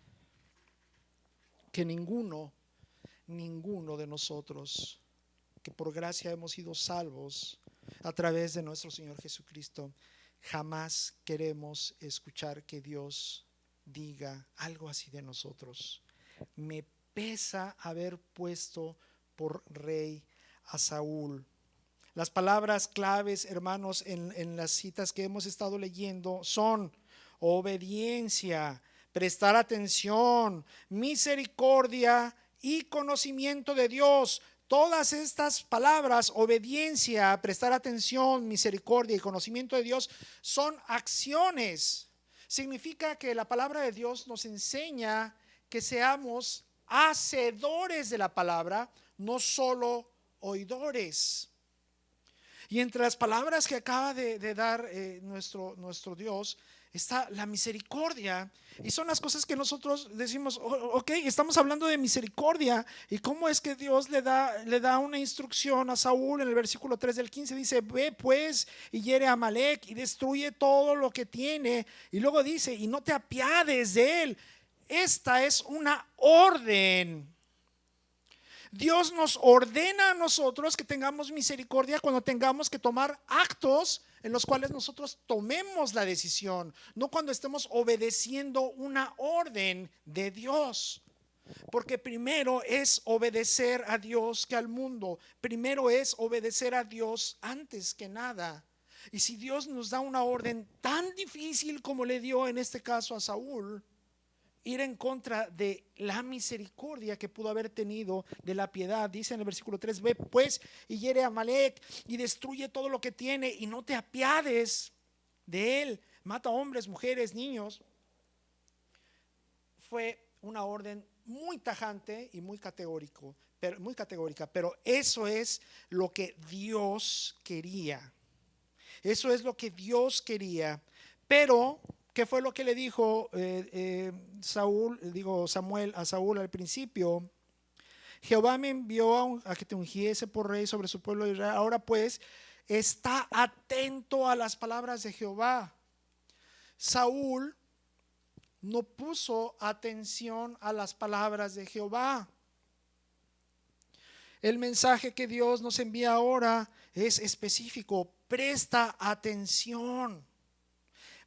que ninguno de nosotros, que por gracia hemos sido salvos a través de nuestro Señor Jesucristo, jamás queremos escuchar que Dios diga algo así de nosotros. Me pesa haber puesto por rey a Saúl. Las palabras claves, hermanos, en las citas que hemos estado leyendo son obediencia, prestar atención, misericordia y conocimiento de Dios. Todas estas palabras, obediencia, prestar atención, misericordia y conocimiento de Dios, son acciones. significa que la palabra de Dios nos enseña que seamos hacedores de la palabra, no solo oidores. Y entre las palabras que acaba de dar nuestro Dios está la misericordia. Y son las cosas que nosotros decimos, ok, estamos hablando de misericordia. ¿Y cómo es que Dios le da una instrucción a Saúl en el versículo 3 del 15? Dice, ve pues y hiere a Amalec y destruye todo lo que tiene. Y luego dice, y no te apiades de él. Esta es una orden. Dios nos ordena a nosotros que tengamos misericordia cuando tengamos que tomar actos en los cuales nosotros tomemos la decisión, no cuando estemos obedeciendo una orden de Dios. Porque primero es obedecer a Dios que al mundo. Primero es obedecer a Dios antes que nada. Y si Dios nos da una orden tan difícil como le dio en este caso a Saúl, ir en contra de la misericordia que pudo haber tenido, de la piedad, dice en el versículo 3, ve pues y hiere a Amalec y destruye todo lo que tiene y no te apiades de él, mata hombres, mujeres, niños. Fue una orden muy tajante y muy categórica, pero eso es lo que Dios quería. Eso es lo que Dios quería. Pero ¿qué fue lo que le dijo Samuel a Saúl al principio? Jehová me envió a que te ungiese por rey sobre su pueblo de Israel. Ahora pues, está atento a las palabras de Jehová. Saúl no puso atención a las palabras de Jehová. El mensaje que Dios nos envía ahora es específico. Presta atención.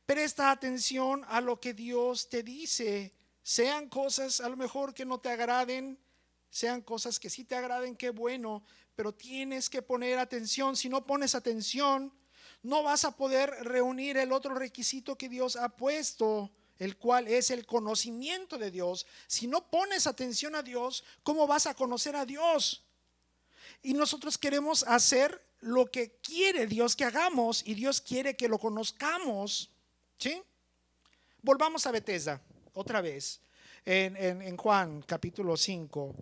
Presta atención a lo que Dios te dice. Sean cosas a lo mejor que no te agraden, sean cosas que sí te agraden, qué bueno, pero tienes que poner atención. Si no pones atención, no vas a poder reunir el otro requisito que Dios ha puesto, el cual es el conocimiento de Dios. Si no pones atención a Dios, ¿cómo vas a conocer a Dios? Y nosotros queremos hacer lo que quiere Dios que hagamos, y Dios quiere que lo conozcamos. ¿Sí? Volvamos a Betesda otra vez en Juan capítulo 5.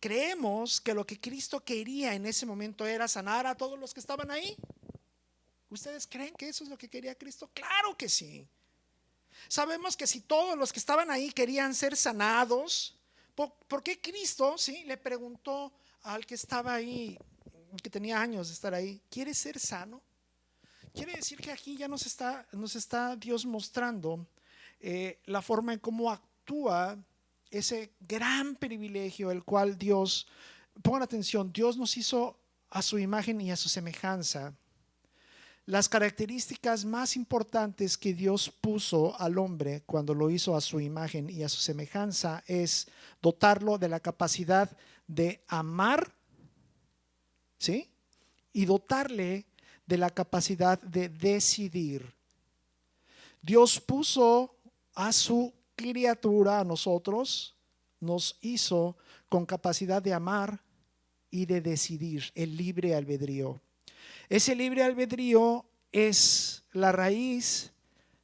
Creemos que lo que Cristo quería en ese momento era sanar a todos los que estaban ahí. ¿Ustedes creen que eso es lo que quería Cristo? Claro que sí. Sabemos que si todos los que estaban ahí querían ser sanados, ¿por qué Cristo le preguntó al que estaba ahí, que tenía años de estar ahí, ¿quieres ser sano? Quiere decir que aquí ya nos está Dios mostrando la forma en cómo actúa ese gran privilegio, el cual Dios, pongan atención, Dios nos hizo a su imagen y a su semejanza. Las características más importantes que Dios puso al hombre cuando lo hizo a su imagen y a su semejanza es dotarlo de la capacidad de amar, ¿sí? Y dotarle de la capacidad de decidir. Dios puso a su criatura, a nosotros, nos hizo con capacidad de amar y de decidir, el libre albedrío. Ese libre albedrío es la raíz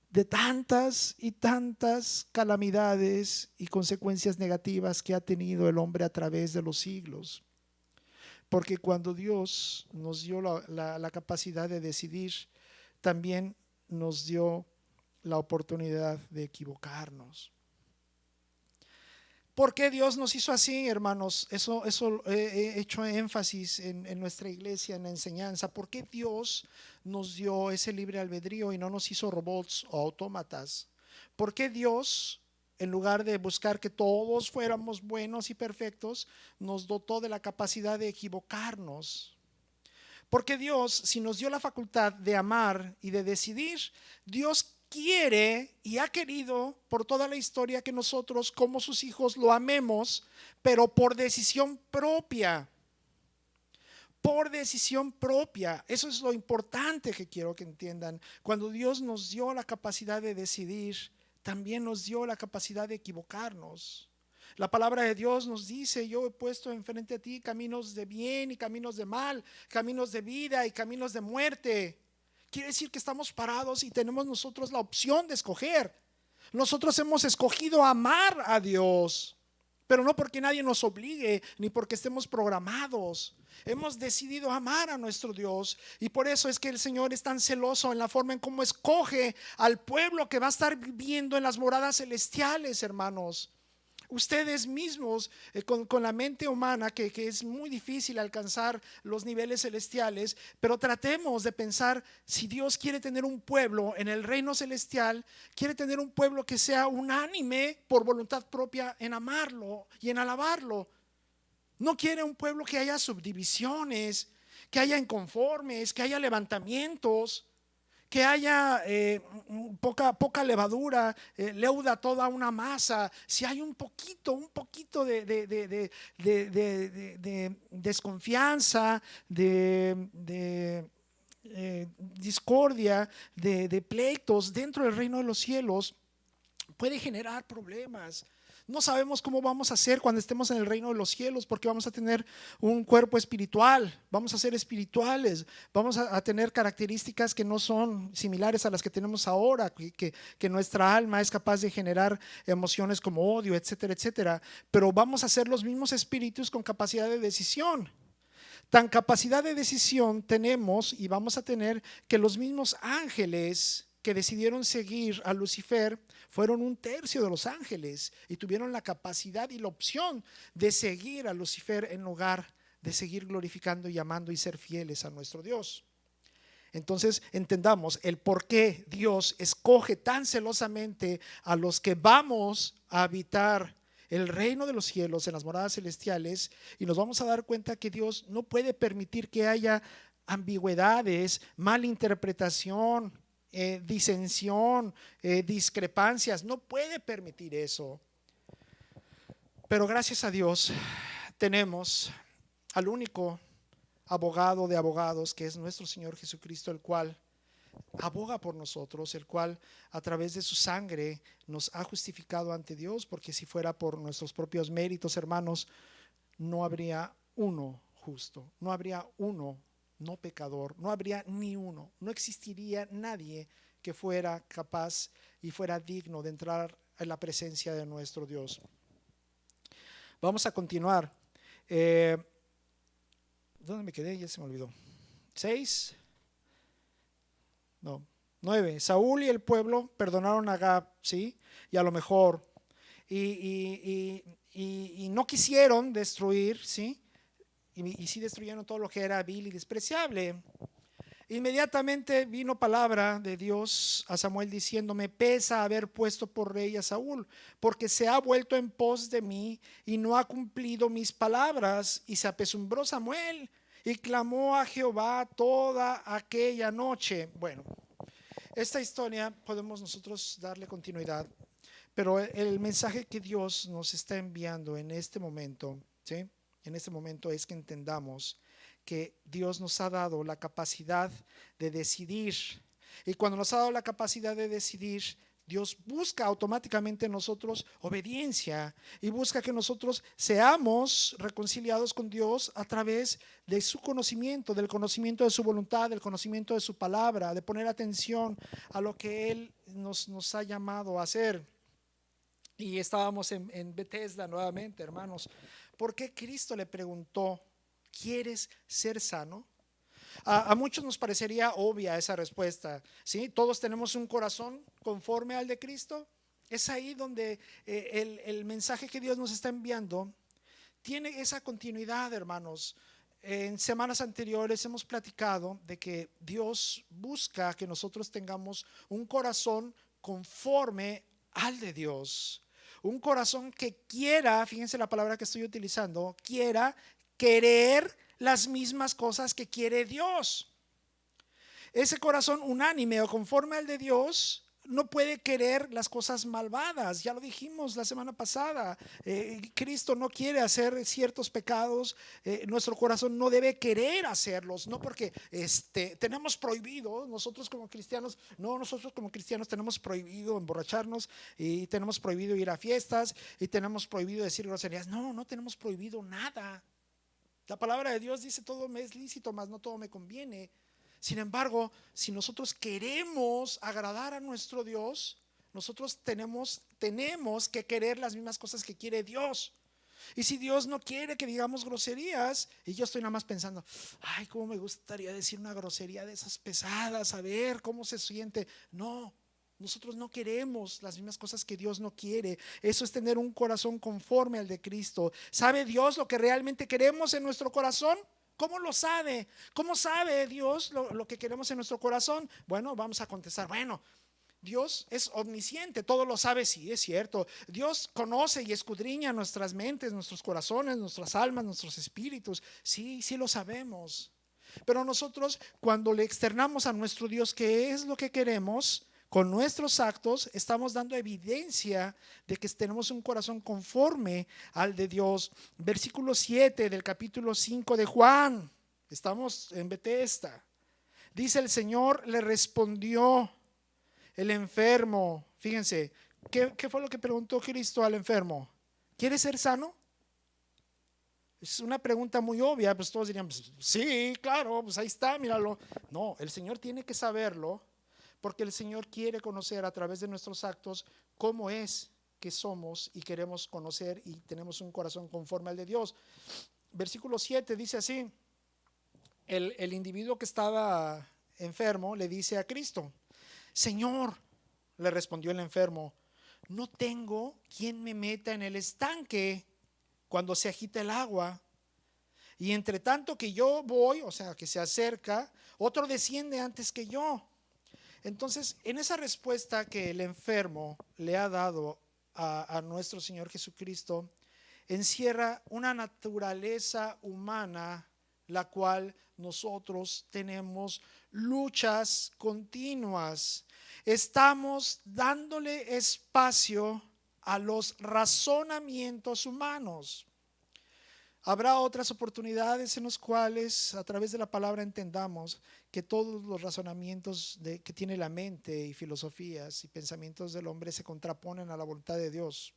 de tantas y tantas calamidades y consecuencias negativas que ha tenido el hombre a través de los siglos. Porque cuando Dios nos dio la capacidad de decidir, también nos dio la oportunidad de equivocarnos. ¿Por qué Dios nos hizo así, hermanos? Eso he hecho énfasis en nuestra iglesia, en la enseñanza. ¿Por qué Dios nos dio ese libre albedrío y no nos hizo robots o autómatas? ¿Por qué Dios, en lugar de buscar que todos fuéramos buenos y perfectos, nos dotó de la capacidad de equivocarnos? Porque Dios, si nos dio la facultad de amar y de decidir, Dios quiere y ha querido por toda la historia que nosotros como sus hijos lo amemos, pero por decisión propia. Por decisión propia. Eso es lo importante que quiero que entiendan. Cuando Dios nos dio la capacidad de decidir, también nos dio la capacidad de equivocarnos. La palabra de Dios nos dice: yo he puesto enfrente a ti caminos de bien y caminos de mal, caminos de vida y caminos de muerte. Quiere decir que estamos parados y tenemos nosotros la opción de escoger. Nosotros hemos escogido amar a Dios, pero no porque nadie nos obligue, ni porque estemos programados. Hemos decidido amar a nuestro Dios, y por eso es que el Señor es tan celoso en la forma en cómo escoge al pueblo que va a estar viviendo en las moradas celestiales, hermanos. Ustedes mismos, con la mente humana, que es muy difícil alcanzar los niveles celestiales, pero tratemos de pensar, si Dios quiere tener un pueblo en el reino celestial, quiere tener un pueblo que sea unánime por voluntad propia en amarlo y en alabarlo. No quiere un pueblo que haya subdivisiones, que haya inconformes, que haya levantamientos, que haya poca levadura, leuda toda una masa. Si hay un poquito de desconfianza, de discordia, de pleitos dentro del reino de los cielos, puede generar problemas. No sabemos cómo vamos a hacer cuando estemos en el reino de los cielos, porque vamos a tener un cuerpo espiritual, vamos a ser espirituales, vamos a tener características que no son similares a las que tenemos ahora, que nuestra alma es capaz de generar emociones como odio, etcétera, etcétera, pero vamos a ser los mismos espíritus con capacidad de decisión. Tan capacidad de decisión tenemos y vamos a tener que los mismos ángeles que decidieron seguir a Lucifer fueron 1/3 de los ángeles y tuvieron la capacidad y la opción de seguir a Lucifer en lugar de seguir glorificando y amando y ser fieles a nuestro Dios. Entonces entendamos el por qué Dios escoge tan celosamente a los que vamos a habitar el reino de los cielos en las moradas celestiales, y nos vamos a dar cuenta que Dios no puede permitir que haya ambigüedades, malinterpretación, disensión, discrepancias. No puede permitir eso. Pero gracias a Dios tenemos al único abogado de abogados, que es nuestro Señor Jesucristo, el cual aboga por nosotros, el cual a través de su sangre nos ha justificado ante Dios, porque si fuera por nuestros propios méritos, hermanos, no habría uno justo, no habría uno no pecador, no habría ni uno, no existiría nadie que fuera capaz y fuera digno de entrar en la presencia de nuestro Dios. Vamos a continuar. ¿Dónde me quedé? Ya se me olvidó. 6. No, 9. Saúl y el pueblo perdonaron a Gab, ¿sí? Y a lo mejor y no quisieron destruir, ¿sí? Y sí destruyeron todo lo que era vil y despreciable. Inmediatamente vino palabra de Dios a Samuel diciendo: me pesa haber puesto por rey a Saúl, porque se ha vuelto en pos de mí y no ha cumplido mis palabras. Y se apesumbró Samuel y clamó a Jehová toda aquella noche. Bueno, esta historia podemos nosotros darle continuidad, pero el mensaje que Dios nos está enviando en este momento, ¿sí? En este momento es que entendamos que Dios nos ha dado la capacidad de decidir, y cuando nos ha dado la capacidad de decidir, Dios busca automáticamente en nosotros obediencia y busca que nosotros seamos reconciliados con Dios a través de su conocimiento, del conocimiento de su voluntad, del conocimiento de su palabra, de poner atención a lo que Él nos ha llamado a hacer. Y estábamos en Bethesda nuevamente, hermanos. ¿Por qué Cristo le preguntó: ¿quieres ser sano? A muchos nos parecería obvia esa respuesta, ¿sí? Todos tenemos un corazón conforme al de Cristo. Es ahí donde el mensaje que Dios nos está enviando tiene esa continuidad, hermanos. En semanas anteriores hemos platicado de que Dios busca que nosotros tengamos un corazón conforme al de Dios. Un corazón que quiera, fíjense la palabra que estoy utilizando, quiera querer las mismas cosas que quiere Dios. Ese corazón unánime o conforme al de Dios no puede querer las cosas malvadas. Ya lo dijimos la semana pasada. Cristo no quiere hacer ciertos pecados. Nuestro corazón no debe querer hacerlos, no porque tenemos prohibido nosotros como cristianos. No, nosotros como cristianos tenemos prohibido emborracharnos, y tenemos prohibido ir a fiestas, y tenemos prohibido decir groserías. No tenemos prohibido nada. La palabra de Dios dice: todo me es lícito, mas no todo me conviene. Sin embargo, si nosotros queremos agradar a nuestro Dios, nosotros tenemos que querer las mismas cosas que quiere Dios. Y si Dios no quiere que digamos groserías, y yo estoy nada más pensando, ay, cómo me gustaría decir una grosería de esas pesadas, a ver cómo se siente. No, nosotros no queremos las mismas cosas que Dios no quiere. Eso es tener un corazón conforme al de Cristo. ¿Sabe Dios lo que realmente queremos en nuestro corazón? ¿Cómo lo sabe? ¿Cómo sabe Dios lo que queremos en nuestro corazón? Bueno, vamos a contestar, bueno, Dios es omnisciente, todo lo sabe, sí, es cierto. Dios conoce y escudriña nuestras mentes, nuestros corazones, nuestras almas, nuestros espíritus. Sí, sí lo sabemos. Pero nosotros, cuando le externamos a nuestro Dios qué es lo que queremos, con nuestros actos estamos dando evidencia de que tenemos un corazón conforme al de Dios. Versículo 7 del capítulo 5 de Juan. Estamos en Betesda. Dice: el Señor le respondió. El enfermo, fíjense, ¿qué fue lo que preguntó Cristo al enfermo? ¿Quieres ser sano? Es una pregunta muy obvia, pues todos dirían, pues, sí, claro, pues ahí está, míralo. No, el Señor tiene que saberlo, porque el Señor quiere conocer a través de nuestros actos cómo es que somos y queremos conocer y tenemos un corazón conforme al de Dios. Versículo 7 dice así: el individuo que estaba enfermo le dice a Cristo: Señor, le respondió el enfermo, no tengo quien me meta en el estanque cuando se agita el agua. Y entre tanto que yo voy, o sea, que se acerca, otro desciende antes que yo. Entonces, en esa respuesta que el enfermo le ha dado a nuestro Señor Jesucristo, encierra una naturaleza humana, la cual nosotros tenemos luchas continuas. Estamos dándole espacio a los razonamientos humanos. Habrá otras oportunidades en las cuales a través de la palabra entendamos que todos los razonamientos que tiene la mente y filosofías y pensamientos del hombre se contraponen a la voluntad de Dios.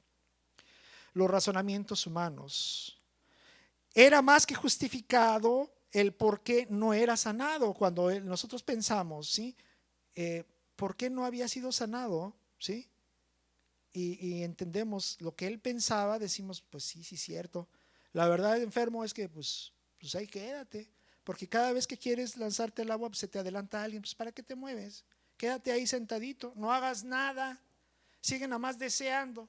Los razonamientos humanos. Era más que justificado el por qué no era sanado. Cuando nosotros pensamos, ¿sí? ¿Por qué no había sido sanado? ¿Sí? Y entendemos lo que él pensaba, decimos, pues sí, sí, cierto. La verdad, enfermo, es que pues ahí quédate, porque cada vez que quieres lanzarte al agua, pues se te adelanta alguien. Pues ¿para qué te mueves? Quédate ahí sentadito, no hagas nada, sigue nada más deseando.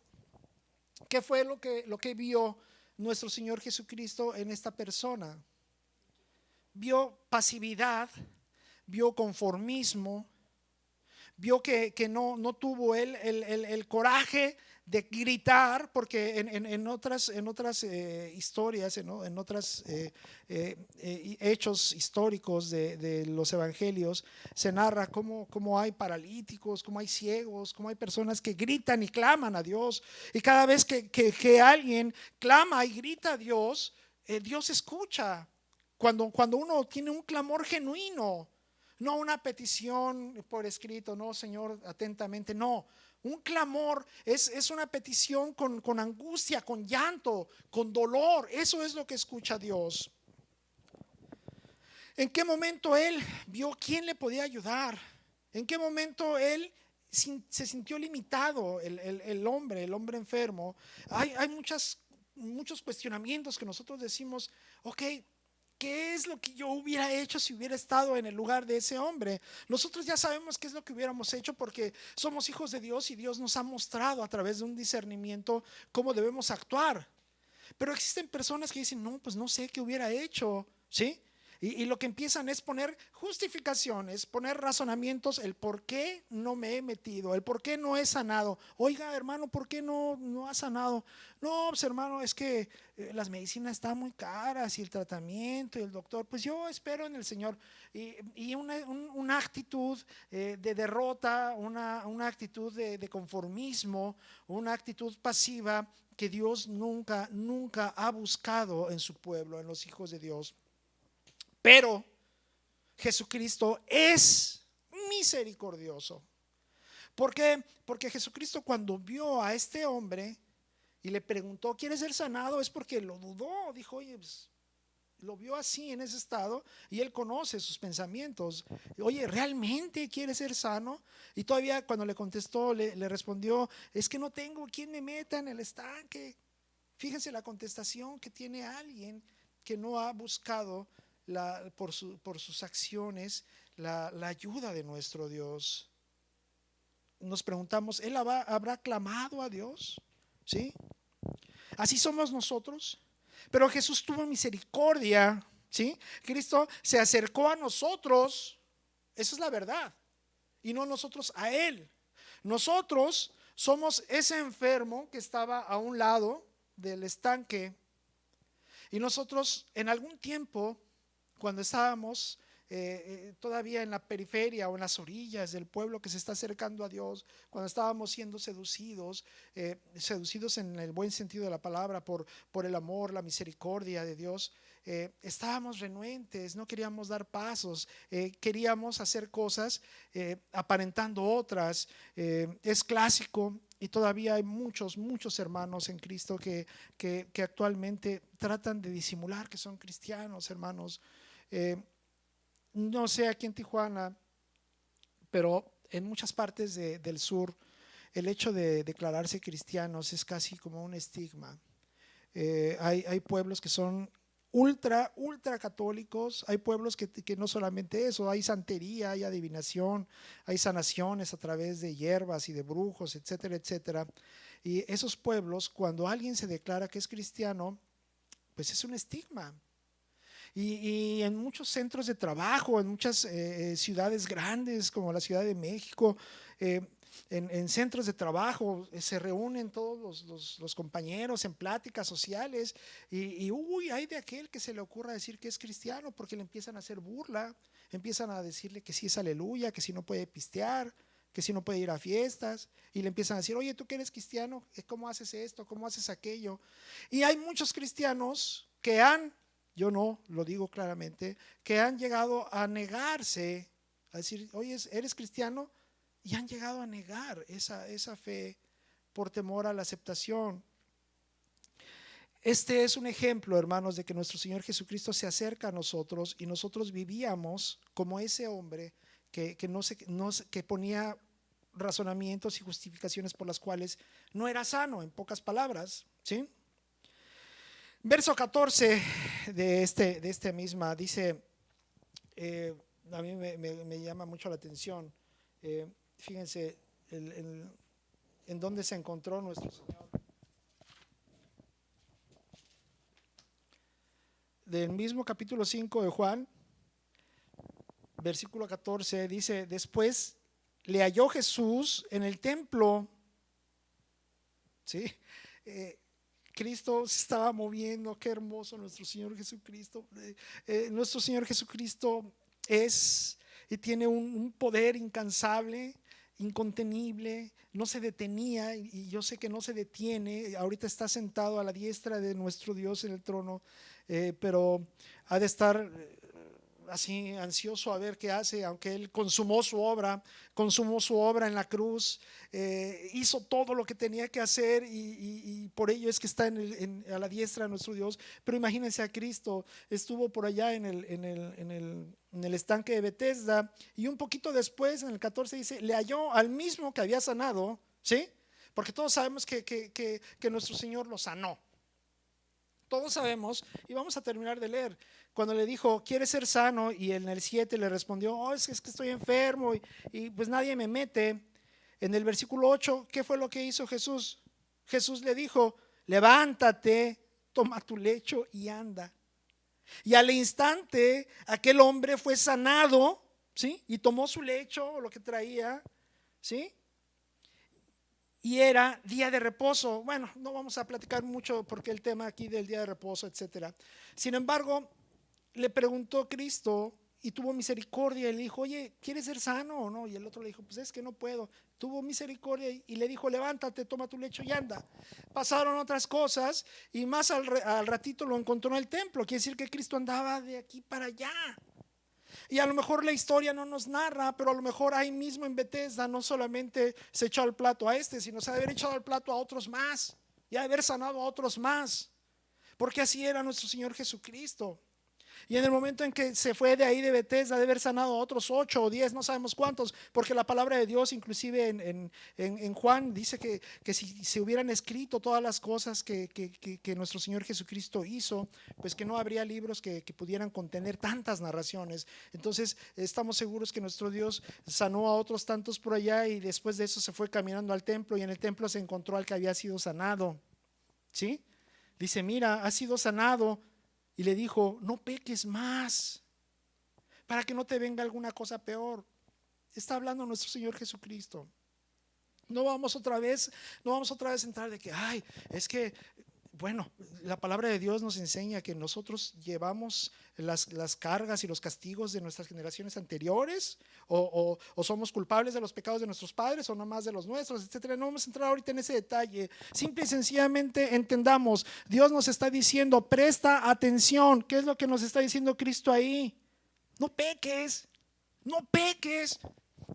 ¿Qué fue lo que vio nuestro Señor Jesucristo en esta persona? Vio pasividad, vio conformismo, vio que no tuvo él el coraje de gritar, porque en otras historias, en otros hechos históricos de los evangelios, se narra cómo hay paralíticos, cómo hay ciegos, cómo hay personas que gritan y claman a Dios. Y cada vez que alguien clama y grita a Dios, Dios escucha. Cuando uno tiene un clamor genuino, no una petición por escrito, no, Señor, atentamente, no. Un clamor es una petición con angustia, con llanto, con dolor. Eso es lo que escucha Dios. ¿En qué momento él vio quién le podía ayudar? ¿En qué momento él se sintió limitado, el hombre enfermo? Hay muchos cuestionamientos que nosotros decimos, ok, ¿qué es lo que yo hubiera hecho si hubiera estado en el lugar de ese hombre? Nosotros ya sabemos qué es lo que hubiéramos hecho, porque somos hijos de Dios y Dios nos ha mostrado a través de un discernimiento cómo debemos actuar. Pero existen personas que dicen, no, pues no sé qué hubiera hecho, ¿sí? Y lo que empiezan es poner justificaciones, poner razonamientos, el por qué no me he metido, el por qué no he sanado. Oiga, hermano, ¿por qué no ha sanado? No, pues hermano, es que las medicinas están muy caras y el tratamiento y el doctor, pues yo espero en el Señor. Y una actitud de derrota, una actitud de conformismo, una actitud pasiva que Dios nunca ha buscado en su pueblo, en los hijos de Dios. Pero Jesucristo es misericordioso. ¿Por qué? Porque Jesucristo, cuando vio a este hombre y le preguntó, ¿quieres ser sanado? Es porque lo dudó. Dijo, oye, pues, lo vio así en ese estado y él conoce sus pensamientos. Oye, ¿realmente quieres ser sano? Y todavía cuando le contestó, le respondió, es que no tengo quien me meta en el estanque. Fíjense la contestación que tiene alguien que no ha buscado por sus acciones la ayuda de nuestro Dios. Nos preguntamos, ¿él habrá clamado a Dios? ¿Sí? Así somos nosotros. Pero Jesús tuvo misericordia, ¿sí? Cristo se acercó a nosotros, eso es la verdad, y no nosotros a Él. Nosotros somos ese enfermo que estaba a un lado del estanque, y nosotros en algún tiempo, cuando estábamos todavía en la periferia o en las orillas del pueblo que se está acercando a Dios, cuando estábamos siendo seducidos en el buen sentido de la palabra por el amor, la misericordia de Dios, estábamos renuentes, no queríamos dar pasos, queríamos hacer cosas aparentando otras. Es clásico. Y todavía hay muchos hermanos en Cristo que actualmente tratan de disimular que son cristianos, hermanos. No sé aquí en Tijuana, pero en muchas partes del sur, el hecho de declararse cristianos es casi como un estigma. Hay pueblos que son ultra católicos, hay pueblos que no solamente eso, hay santería, hay adivinación, hay sanaciones a través de hierbas y de brujos, etcétera, etcétera. Y esos pueblos, cuando alguien se declara que es cristiano, pues es un estigma. Y en muchos centros de trabajo, en muchas ciudades grandes como la Ciudad de México, en centros de trabajo se reúnen todos los compañeros en pláticas sociales y hay de aquel que se le ocurra decir que es cristiano porque le empiezan a hacer burla, empiezan a decirle que sí es aleluya, que sí no puede pistear, que sí no puede ir a fiestas, y le empiezan a decir, oye, tú que eres cristiano, ¿cómo haces esto? ¿Cómo haces aquello? Y hay muchos cristianos que yo no lo digo claramente, que han llegado a negarse, a decir, oye, ¿eres cristiano? Y han llegado a negar esa fe por temor a la aceptación. Este es un ejemplo, hermanos, de que nuestro Señor Jesucristo se acerca a nosotros y nosotros vivíamos como ese hombre que ponía razonamientos y justificaciones por las cuales no era sano, en pocas palabras, ¿sí? Verso 14 de esta misma dice, a mí me llama mucho la atención, fíjense en dónde se encontró nuestro Señor. Del mismo capítulo 5 de Juan, versículo 14, dice, después le halló Jesús en el templo, ¿sí? Cristo se estaba moviendo, qué hermoso nuestro Señor Jesucristo. Nuestro Señor Jesucristo es y tiene un poder incansable, incontenible, no se detenía y yo sé que no se detiene. Ahorita está sentado a la diestra de nuestro Dios en el trono, pero ha de estar así ansioso a ver qué hace, aunque Él consumó su obra en la cruz, hizo todo lo que tenía que hacer y por ello es que está a la diestra de nuestro Dios. Pero imagínense a Cristo, estuvo por allá en el estanque de Betesda y un poquito después, en el 14 dice, le halló al mismo que había sanado, ¿sí? Porque todos sabemos que nuestro Señor lo sanó. Todos sabemos, y vamos a terminar de leer, cuando le dijo, ¿quieres ser sano? Y en el 7 le respondió, es que estoy enfermo y pues nadie me mete. En el versículo 8, ¿qué fue lo que hizo Jesús? Jesús le dijo, levántate, toma tu lecho y anda. Y al instante aquel hombre fue sanado, ¿sí? Y tomó su lecho, lo que traía, ¿sí? Y era día de reposo. Bueno, no vamos a platicar mucho porque el tema aquí del día de reposo, etcétera. Sin embargo, le preguntó Cristo y tuvo misericordia y le dijo, oye, ¿quieres ser sano o no? Y el otro le dijo, pues es que no puedo. Tuvo misericordia y le dijo, levántate, toma tu lecho y anda. Pasaron otras cosas y más al ratito lo encontró en el templo. Quiere decir que Cristo andaba de aquí para allá. Y a lo mejor la historia no nos narra, pero a lo mejor ahí mismo en Betesda no solamente se echó al plato a sino se ha de haber echado al plato a otros más y ha de haber sanado a otros más, porque así era nuestro Señor Jesucristo. Y en el momento en que se fue de ahí de Bethesda, de haber sanado a otros 8 o 10, no sabemos cuántos, porque la palabra de Dios inclusive en Juan dice que si se hubieran escrito todas las cosas que nuestro Señor Jesucristo hizo, pues que no habría libros que pudieran contener tantas narraciones. Entonces estamos seguros que nuestro Dios sanó a otros tantos por allá, y después de eso se fue caminando al templo, y en el templo se encontró al que había sido sanado. ¿Sí? Dice, mira, has sido sanado. Y le dijo, no peques más, para que no te venga alguna cosa peor. Está hablando nuestro Señor Jesucristo. No vamos otra vez a entrar de que, ay, es que, bueno, la palabra de Dios nos enseña que nosotros llevamos las cargas y los castigos de nuestras generaciones anteriores, o somos culpables de los pecados de nuestros padres, o no más de los nuestros, etcétera. No vamos a entrar ahorita en ese detalle. Simple y sencillamente entendamos, Dios nos está diciendo, presta atención. ¿Qué es lo que nos está diciendo Cristo ahí? No peques, no peques.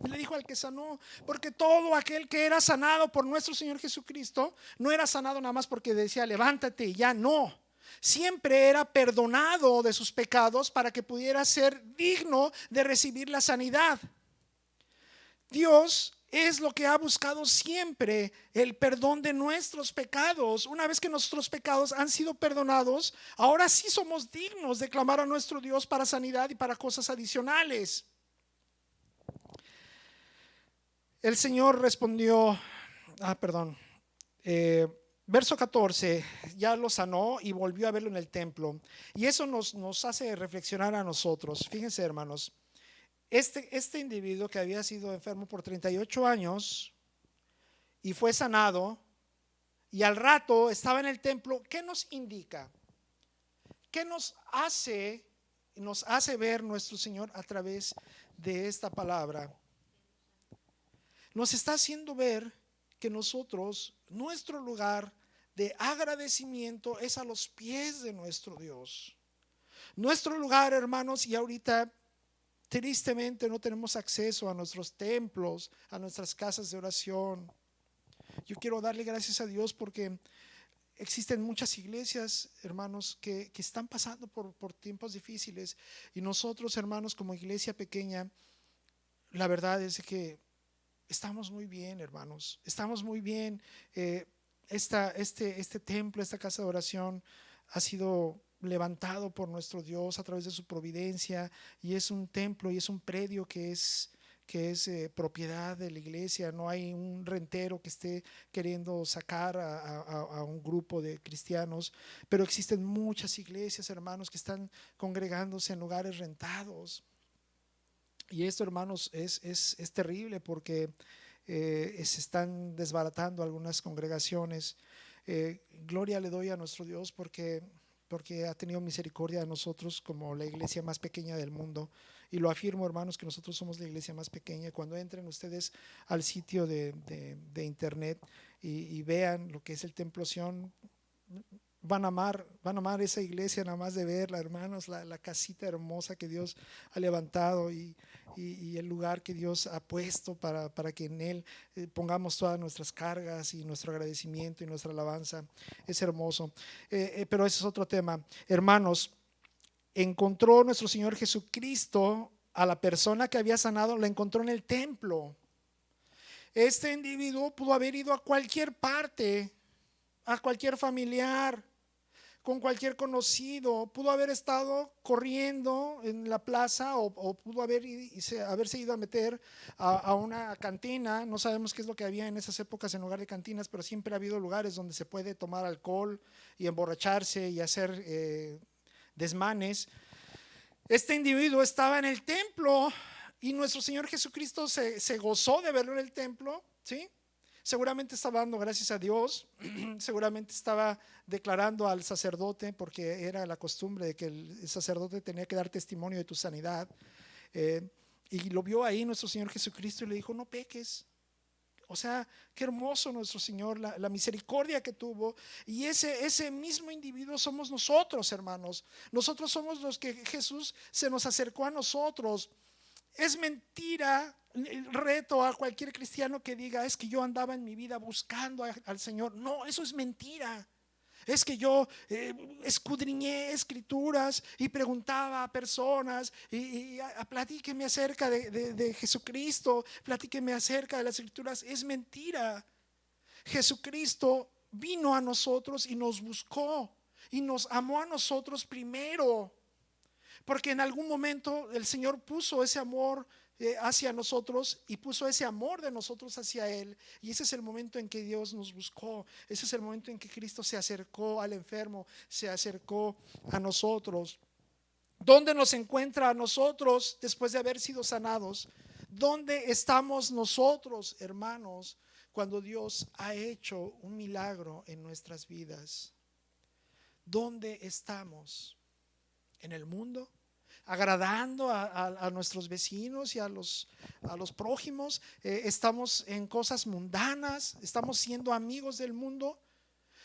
Y le dijo al que sanó, porque todo aquel que era sanado por nuestro Señor Jesucristo no era sanado nada más porque decía levántate y ya, no. Siempre era perdonado de sus pecados para que pudiera ser digno de recibir la sanidad. Dios es lo que ha buscado siempre, el perdón de nuestros pecados. Una vez que nuestros pecados han sido perdonados, ahora sí somos dignos de clamar a nuestro Dios para sanidad y para cosas adicionales. El Señor respondió, verso 14, ya lo sanó y volvió a verlo en el templo. Y eso nos hace reflexionar a nosotros. Fíjense, hermanos, este individuo que había sido enfermo por 38 años y fue sanado, y al rato estaba en el templo, ¿qué nos indica? ¿Qué nos hace ver nuestro Señor a través de esta palabra? Nos está haciendo ver que nosotros, nuestro lugar de agradecimiento es a los pies de nuestro Dios. Nuestro lugar, hermanos, y ahorita tristemente no tenemos acceso a nuestros templos, a nuestras casas de oración. Yo quiero darle gracias a Dios porque existen muchas iglesias, hermanos, que están pasando por tiempos difíciles, y nosotros, hermanos, como iglesia pequeña, la verdad es que estamos muy bien, hermanos, estamos muy bien. Este templo, esta casa de oración ha sido levantado por nuestro Dios a través de su providencia, y es un templo y es un predio que es propiedad de la iglesia. No hay un rentero que esté queriendo sacar a un grupo de cristianos, pero existen muchas iglesias, hermanos, que están congregándose en lugares rentados. Y esto, hermanos, es terrible porque se están desbaratando algunas congregaciones. Gloria le doy a nuestro Dios porque ha tenido misericordia de nosotros como la iglesia más pequeña del mundo. Y lo afirmo, hermanos, que nosotros somos la iglesia más pequeña. Cuando entren ustedes al sitio de internet y vean lo que es el Templo Sion, van a amar esa iglesia nada más de verla, hermanos, la casita hermosa que Dios ha levantado, y el lugar que Dios ha puesto para que en él pongamos todas nuestras cargas y nuestro agradecimiento y nuestra alabanza. Es hermoso, pero ese es otro tema. Hermanos, encontró nuestro Señor Jesucristo a la persona que había sanado, la encontró en el templo. Este individuo pudo haber ido a cualquier parte, a cualquier familiar, con cualquier conocido, pudo haber estado corriendo en la plaza, o pudo haberse ido a meter a una cantina. No sabemos qué es lo que había en esas épocas en lugar de cantinas, pero siempre ha habido lugares donde se puede tomar alcohol y emborracharse y hacer desmanes. Este individuo estaba en el templo y nuestro Señor Jesucristo se gozó de verlo en el templo, ¿sí? Seguramente estaba dando gracias a Dios, seguramente estaba declarando al sacerdote, porque era la costumbre de que el sacerdote tenía que dar testimonio de tu sanidad, y lo vio ahí nuestro Señor Jesucristo y le dijo: no peques. O sea, qué hermoso nuestro Señor, la misericordia que tuvo. Y ese mismo individuo somos nosotros, hermanos. Nosotros somos los que Jesús se nos acercó a nosotros. Es mentira. Reto a cualquier cristiano que diga: es que yo andaba en mi vida buscando al Señor. No, eso es mentira. Es que yo escudriñé escrituras y preguntaba a personas platíqueme acerca de Jesucristo, platíqueme acerca de las escrituras. Es mentira. Jesucristo vino a nosotros y nos buscó y nos amó a nosotros primero, porque en algún momento el Señor puso ese amor hacia nosotros y puso ese amor de nosotros hacia Él, y ese es el momento en que Dios nos buscó. Ese es el momento en que Cristo se acercó al enfermo, se acercó a nosotros. ¿Dónde nos encuentra a nosotros después de haber sido sanados? ¿Dónde estamos nosotros, hermanos, cuando Dios ha hecho un milagro en nuestras vidas? ¿Dónde estamos? ¿En el mundo? ¿Agradando a nuestros vecinos y a los prójimos? ¿Estamos en cosas mundanas? ¿Estamos siendo amigos del mundo?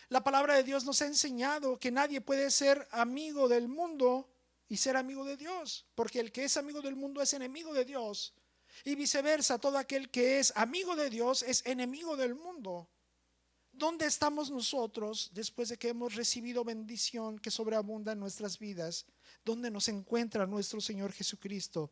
La palabra de Dios nos ha enseñado que nadie puede ser amigo del mundo y ser amigo de Dios, porque el que es amigo del mundo es enemigo de Dios, y viceversa, todo aquel que es amigo de Dios es enemigo del mundo. ¿Dónde estamos nosotros después de que hemos recibido bendición que sobreabunda en nuestras vidas? ¿Dónde nos encuentra nuestro Señor Jesucristo?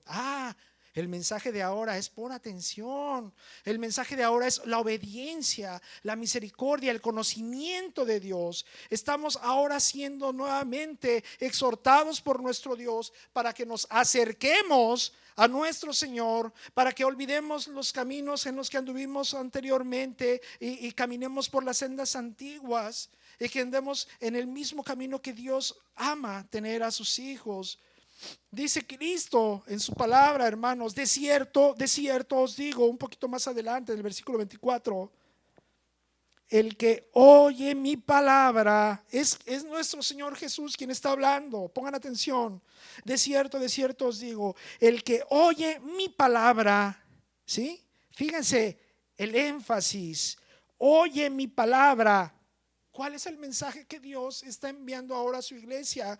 El mensaje de ahora es: pon atención. El mensaje de ahora es la obediencia, la misericordia, el conocimiento de Dios. Estamos ahora siendo nuevamente exhortados por nuestro Dios para que nos acerquemos a nuestro Señor, para que olvidemos los caminos en los que anduvimos anteriormente y caminemos por las sendas antiguas, y que andemos en el mismo camino que Dios ama tener a sus hijos. Dice Cristo en su palabra, hermanos: de cierto os digo, un poquito más adelante en el versículo 24, el que oye mi palabra, es nuestro Señor Jesús quien está hablando. Pongan atención: de cierto os digo, el que oye mi palabra, ¿sí? Fíjense el énfasis: oye mi palabra. ¿Cuál es el mensaje que Dios está enviando ahora a su iglesia?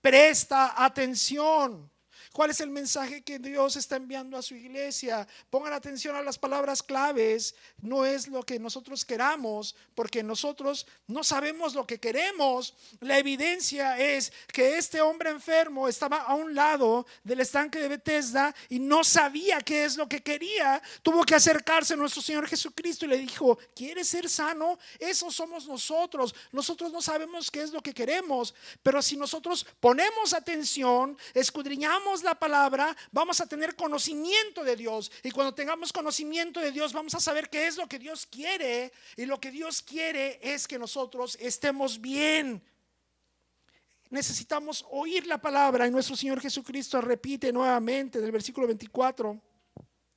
Presta atención. ¿Cuál es el mensaje que Dios está enviando a su iglesia? Pongan atención a las palabras claves. No es lo que nosotros queramos, porque nosotros no sabemos lo que queremos. La evidencia es que este hombre enfermo estaba a un lado del estanque de Betesda y no sabía qué es lo que quería. Tuvo que acercarse a nuestro Señor Jesucristo y le dijo: ¿quieres ser sano? Eso somos nosotros. Nosotros no sabemos qué es lo que queremos, pero si nosotros ponemos atención, escudriñamos la palabra, vamos a tener conocimiento de Dios, y cuando tengamos conocimiento de Dios vamos a saber qué es lo que Dios quiere, y lo que Dios quiere es que nosotros estemos bien. Necesitamos oír la palabra, y nuestro Señor Jesucristo repite nuevamente del versículo 24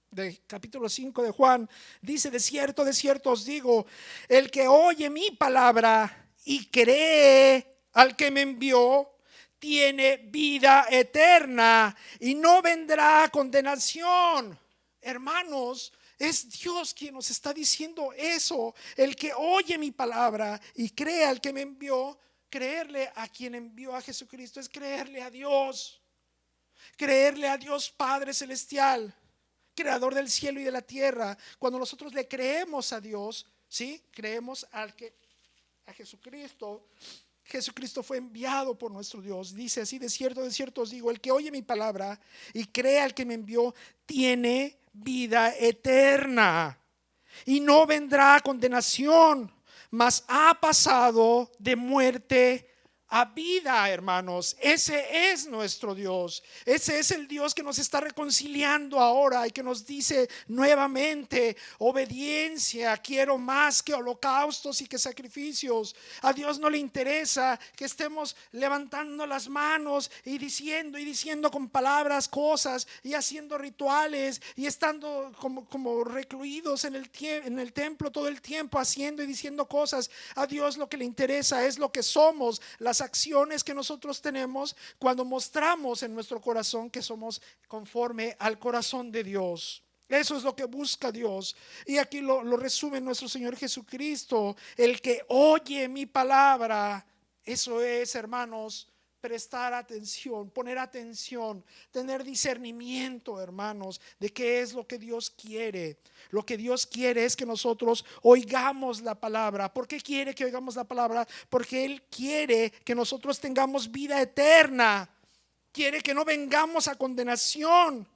del capítulo 5 de Juan. Dice: de cierto os digo, el que oye mi palabra y cree al que me envió tiene vida eterna y no vendrá a condenación. Hermanos, es Dios quien nos está diciendo eso. El que oye mi palabra y cree al que me envió. Creerle a quien envió a Jesucristo es creerle a Dios. Creerle a Dios Padre Celestial, creador del cielo y de la tierra. Cuando nosotros le creemos a Dios, ¿sí? Creemos a Jesucristo. Jesucristo fue enviado por nuestro Dios. Dice así: de cierto os digo, el que oye mi palabra y cree al que me envió tiene vida eterna y no vendrá a condenación, mas ha pasado de muerte a vida. Hermanos, ese es nuestro Dios. Ese es el Dios que nos está reconciliando ahora y que nos dice nuevamente: obediencia, quiero más que holocaustos y que sacrificios. A Dios no le interesa que estemos levantando las manos y diciendo con palabras cosas y haciendo rituales y estando como recluidos en el templo todo el tiempo haciendo y diciendo cosas. A Dios lo que le interesa es lo que somos, las acciones que nosotros tenemos cuando mostramos en nuestro corazón que somos conforme al corazón de Dios. Eso es lo que busca Dios. Y aquí lo resume nuestro Señor Jesucristo: el que oye mi palabra. Eso es, hermanos, prestar atención, poner atención, tener discernimiento, hermanos, de qué es lo que Dios quiere. Lo que Dios quiere es que nosotros oigamos la palabra. ¿Por qué quiere que oigamos la palabra? Porque Él quiere que nosotros tengamos vida eterna. Quiere que no vengamos a condenación.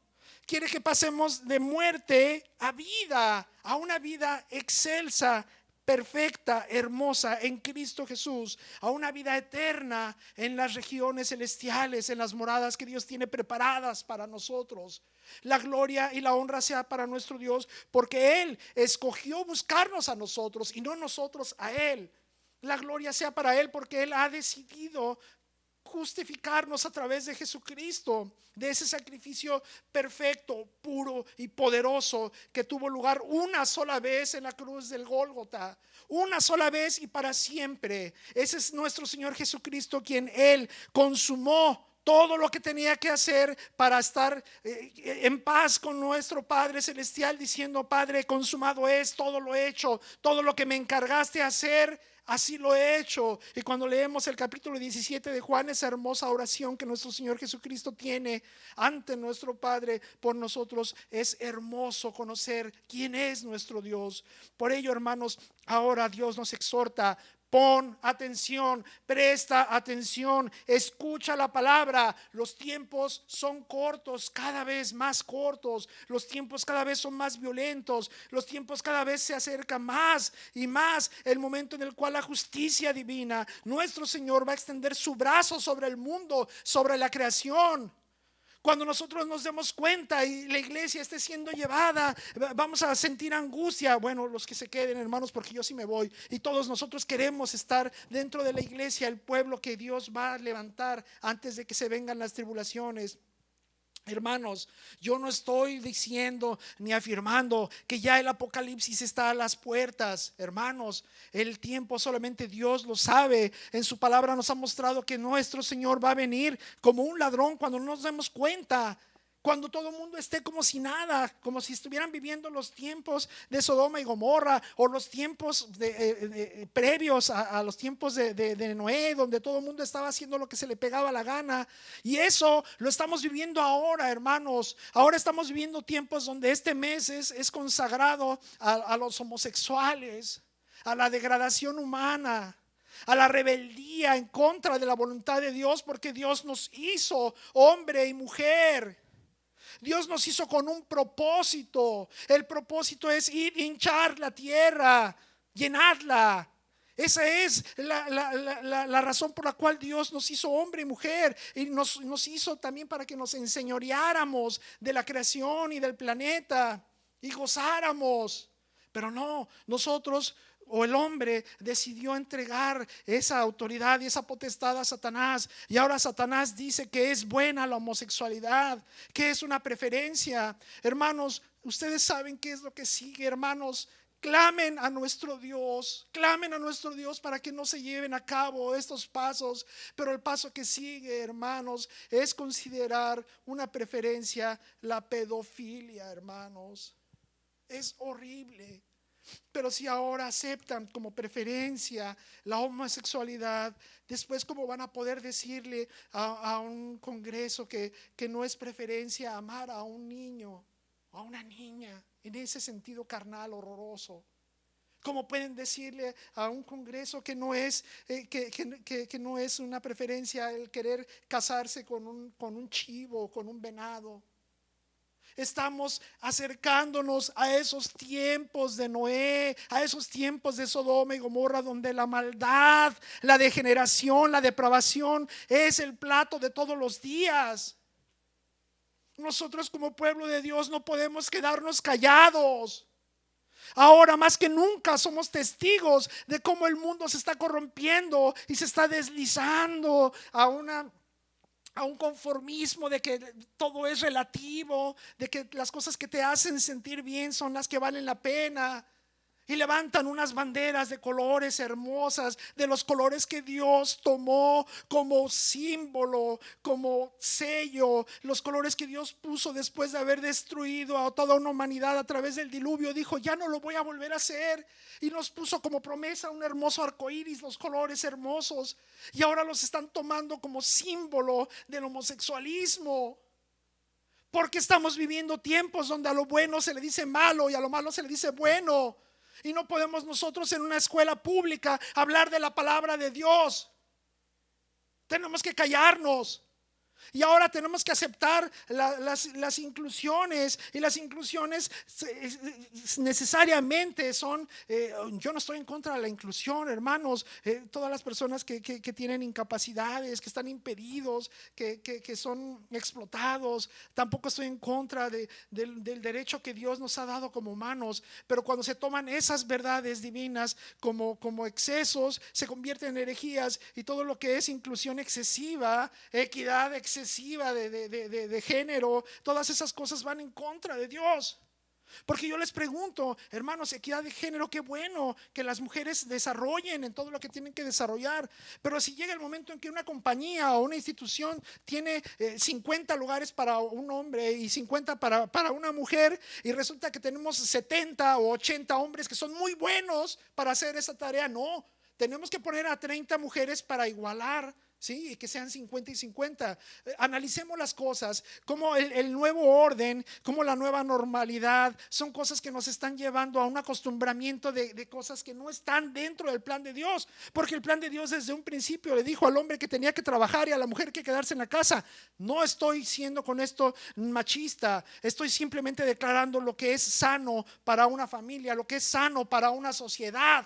Quiere que pasemos de muerte a vida, a una vida excelsa, perfecta, hermosa en Cristo Jesús, a una vida eterna en las regiones celestiales, en las moradas que Dios tiene preparadas para nosotros. La gloria y la honra sea para nuestro Dios, porque Él escogió buscarnos a nosotros y no nosotros a Él. La gloria sea para Él, porque Él ha decidido justificarnos a través de Jesucristo, de ese sacrificio perfecto, puro y poderoso que tuvo lugar una sola vez en la cruz del Gólgota, una sola vez y para siempre. Ese es nuestro Señor Jesucristo, quien Él consumó todo lo que tenía que hacer para estar en paz con nuestro Padre Celestial, diciendo: Padre, consumado es, todo lo he hecho, todo lo que me encargaste hacer, así lo he hecho. Y cuando leemos el capítulo 17 de Juan, esa hermosa oración que nuestro Señor Jesucristo tiene ante nuestro Padre por nosotros, es hermoso conocer quién es nuestro Dios. Por ello, hermanos, ahora Dios nos exhorta: pon atención, presta atención, escucha la palabra. Los tiempos son cortos, cada vez más cortos. Los tiempos cada vez son más violentos. Los tiempos cada vez se acerca más y más el momento en el cual la justicia divina, nuestro Señor, va a extender su brazo sobre el mundo, sobre la creación. Cuando nosotros nos demos cuenta y la iglesia esté siendo llevada, vamos a sentir angustia. Bueno, los que se queden, hermanos, porque yo sí me voy. Y todos nosotros queremos estar dentro de la iglesia, el pueblo que Dios va a levantar antes de que se vengan las tribulaciones. Hermanos, yo no estoy diciendo ni afirmando que ya el apocalipsis está a las puertas. Hermanos, el tiempo solamente Dios lo sabe. En su palabra nos ha mostrado que nuestro Señor va a venir como un ladrón cuando no nos demos cuenta. Cuando todo el mundo esté como si nada, como si estuvieran viviendo los tiempos de Sodoma y Gomorra, o los tiempos previos a los tiempos de Noé, donde todo el mundo estaba haciendo lo que se le pegaba la gana. Y eso lo estamos viviendo ahora, hermanos. Ahora estamos viviendo tiempos donde este mes es consagrado a los homosexuales, a la degradación humana, a la rebeldía en contra de la voluntad de Dios, porque Dios nos hizo hombre y mujer. Dios nos hizo con un propósito. El propósito es ir, hinchar la tierra, llenarla. Esa es la razón por la cual Dios nos hizo hombre y mujer. Y nos hizo también para que nos enseñoreáramos de la creación y del planeta y gozáramos. Pero no, nosotros, o el hombre, decidió entregar esa autoridad y esa potestad a Satanás. Y ahora Satanás dice que es buena la homosexualidad, que es una preferencia. Hermanos, ustedes saben qué es lo que sigue, hermanos. Clamen a nuestro Dios para que no se lleven a cabo estos pasos. Pero el paso que sigue, hermanos, es considerar una preferencia la pedofilia, hermanos. Es horrible. Pero si ahora aceptan como preferencia la homosexualidad, después ¿cómo van a poder decirle a un congreso que no es preferencia amar a un niño o a una niña en ese sentido carnal horroroso? ¿Cómo pueden decirle a un congreso que no es que no es una preferencia el querer casarse con un chivo, con un venado? Estamos acercándonos a esos tiempos de Noé, a esos tiempos de Sodoma y Gomorra, donde la maldad, la degeneración, la depravación es el plato de todos los días. Nosotros como pueblo de Dios no podemos quedarnos callados. Ahora más que nunca somos testigos de cómo el mundo se está corrompiendo y se está deslizando a un conformismo de que todo es relativo, de que las cosas que te hacen sentir bien son las que valen la pena. y levantan unas banderas de colores hermosas, de los colores que Dios tomó como símbolo, como sello, los colores que Dios puso después de haber destruido a toda una humanidad a través del diluvio. Dijo, ya no lo voy a volver a hacer, y nos puso como promesa un hermoso arco iris, los colores hermosos, y ahora los están tomando como símbolo del homosexualismo. Porque estamos viviendo tiempos donde a lo bueno se le dice malo y a lo malo se le dice bueno. Y no podemos nosotros en una escuela pública hablar de la palabra de Dios. Tenemos que callarnos. Y ahora tenemos que aceptar las inclusiones. Y las inclusiones necesariamente son, yo no estoy en contra de la inclusión, hermanos. Todas las personas que tienen incapacidades, que están impedidos, que son explotados. Tampoco estoy en contra del derecho que Dios nos ha dado como humanos. Pero cuando se toman esas verdades divinas como excesos, se convierten en herejías. Y todo lo que es inclusión excesiva, equidad excesiva de género, todas esas cosas van en contra de Dios. Porque yo les pregunto, hermanos, equidad de género, qué bueno que las mujeres desarrollen en todo lo que tienen que desarrollar. Pero si llega el momento en que una compañía o una institución tiene 50 lugares para un hombre y 50 para una mujer, y resulta que tenemos 70 o 80 hombres que son muy buenos para hacer esa tarea, no, tenemos que poner a 30 mujeres para igualar. Sí, y que sean 50 y 50. Analicemos las cosas, como el nuevo orden, como la nueva normalidad, son cosas que nos están llevando a un acostumbramiento de cosas que no están dentro del plan de Dios. Porque el plan de Dios desde un principio le dijo al hombre que tenía que trabajar y a la mujer que quedarse en la casa. No estoy siendo con esto machista, estoy simplemente declarando lo que es sano para una familia, lo que es sano para una sociedad.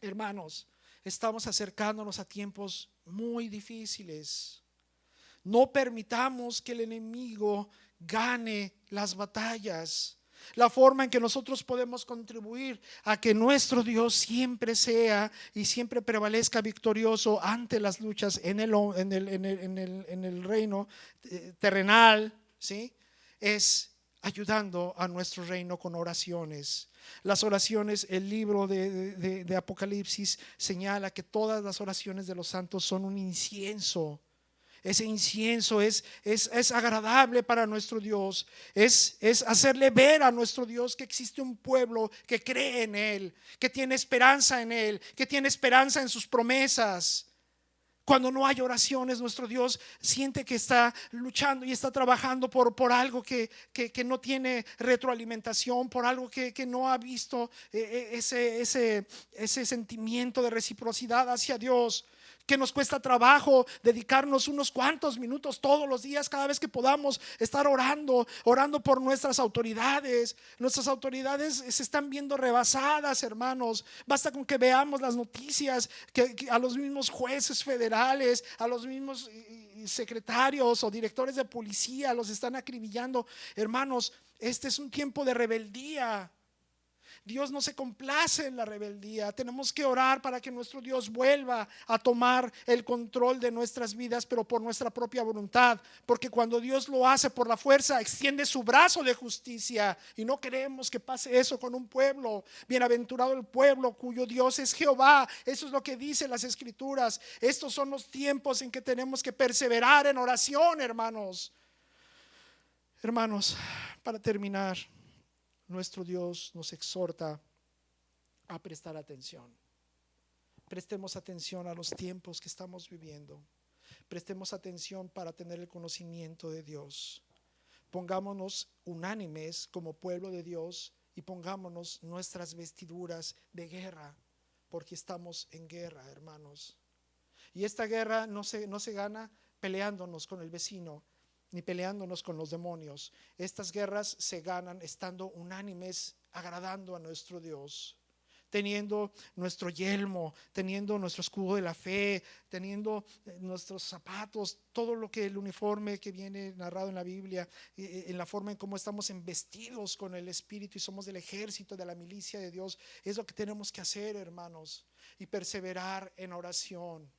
Hermanos, estamos acercándonos a tiempos muy difíciles. No permitamos que el enemigo gane las batallas. La forma en que nosotros podemos contribuir a que nuestro Dios siempre sea y siempre prevalezca victorioso ante las luchas en el reino terrenal, ¿sí? Es ayudando a nuestro reino con oraciones. Las oraciones, el libro de Apocalipsis señala que todas las oraciones de los santos son un incienso. Ese incienso es agradable para nuestro Dios. Es hacerle ver a nuestro Dios que existe un pueblo que cree en Él, que tiene esperanza en Él, que tiene esperanza en sus promesas. Cuando no hay oraciones, nuestro Dios siente que está luchando y está trabajando por algo que no tiene retroalimentación, por algo que no ha visto ese sentimiento de reciprocidad hacia Dios. Que nos cuesta trabajo dedicarnos unos cuantos minutos todos los días, cada vez que podamos, estar orando por nuestras autoridades. Nuestras autoridades se están viendo rebasadas, hermanos. Basta con que veamos las noticias, que a los mismos jueces federales, a los mismos secretarios o directores de policía los están acribillando. Hermanos, este es un tiempo de rebeldía. Dios no se complace en la rebeldía. Tenemos que orar para que nuestro Dios vuelva a tomar el control de nuestras vidas, pero por nuestra propia voluntad. Porque cuando Dios lo hace por la fuerza, extiende su brazo de justicia. Y no queremos que pase eso con un pueblo. Bienaventurado el pueblo cuyo Dios es Jehová. Eso es lo que dicen las Escrituras. Estos son los tiempos en que tenemos que perseverar en oración, hermanos. Hermanos, para terminar, nuestro Dios nos exhorta a prestar atención. Prestemos atención a los tiempos que estamos viviendo. Prestemos atención para tener el conocimiento de Dios. Pongámonos unánimes como pueblo de Dios y pongámonos nuestras vestiduras de guerra, porque estamos en guerra, hermanos. Y esta guerra no se gana peleándonos con el vecino, ni peleándonos con los demonios. Estas guerras se ganan estando unánimes, agradando a nuestro Dios, teniendo nuestro yelmo, teniendo nuestro escudo de la fe, teniendo nuestros zapatos, todo lo que el uniforme que viene narrado en la Biblia, en la forma en cómo estamos embestidos con el Espíritu y somos del ejército de la milicia de Dios. Es lo que tenemos que hacer, hermanos, y perseverar en oración.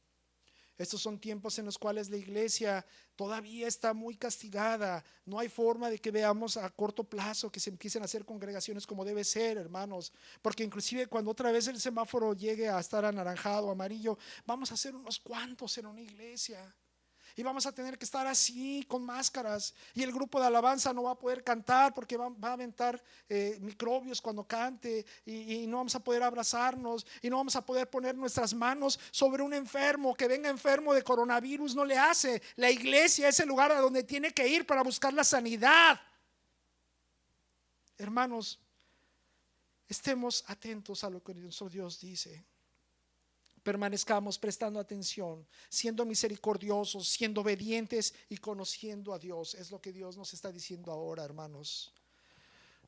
Estos son tiempos en los cuales la iglesia todavía está muy castigada. No hay forma de que veamos a corto plazo que se empiecen a hacer congregaciones como debe ser, hermanos. Porque inclusive cuando otra vez el semáforo llegue a estar anaranjado, amarillo, vamos a ser unos cuantos en una iglesia. Y vamos a tener que estar así con máscaras, y el grupo de alabanza no va a poder cantar porque va a aventar microbios cuando cante, y no vamos a poder abrazarnos, y no vamos a poder poner nuestras manos sobre un enfermo. Que venga enfermo de coronavirus no le hace. La iglesia es el lugar a donde tiene que ir para buscar la sanidad. Hermanos, estemos atentos a lo que nuestro Dios dice. Permanezcamos prestando atención, siendo misericordiosos, siendo obedientes y conociendo a Dios. Es lo que Dios nos está diciendo ahora, hermanos.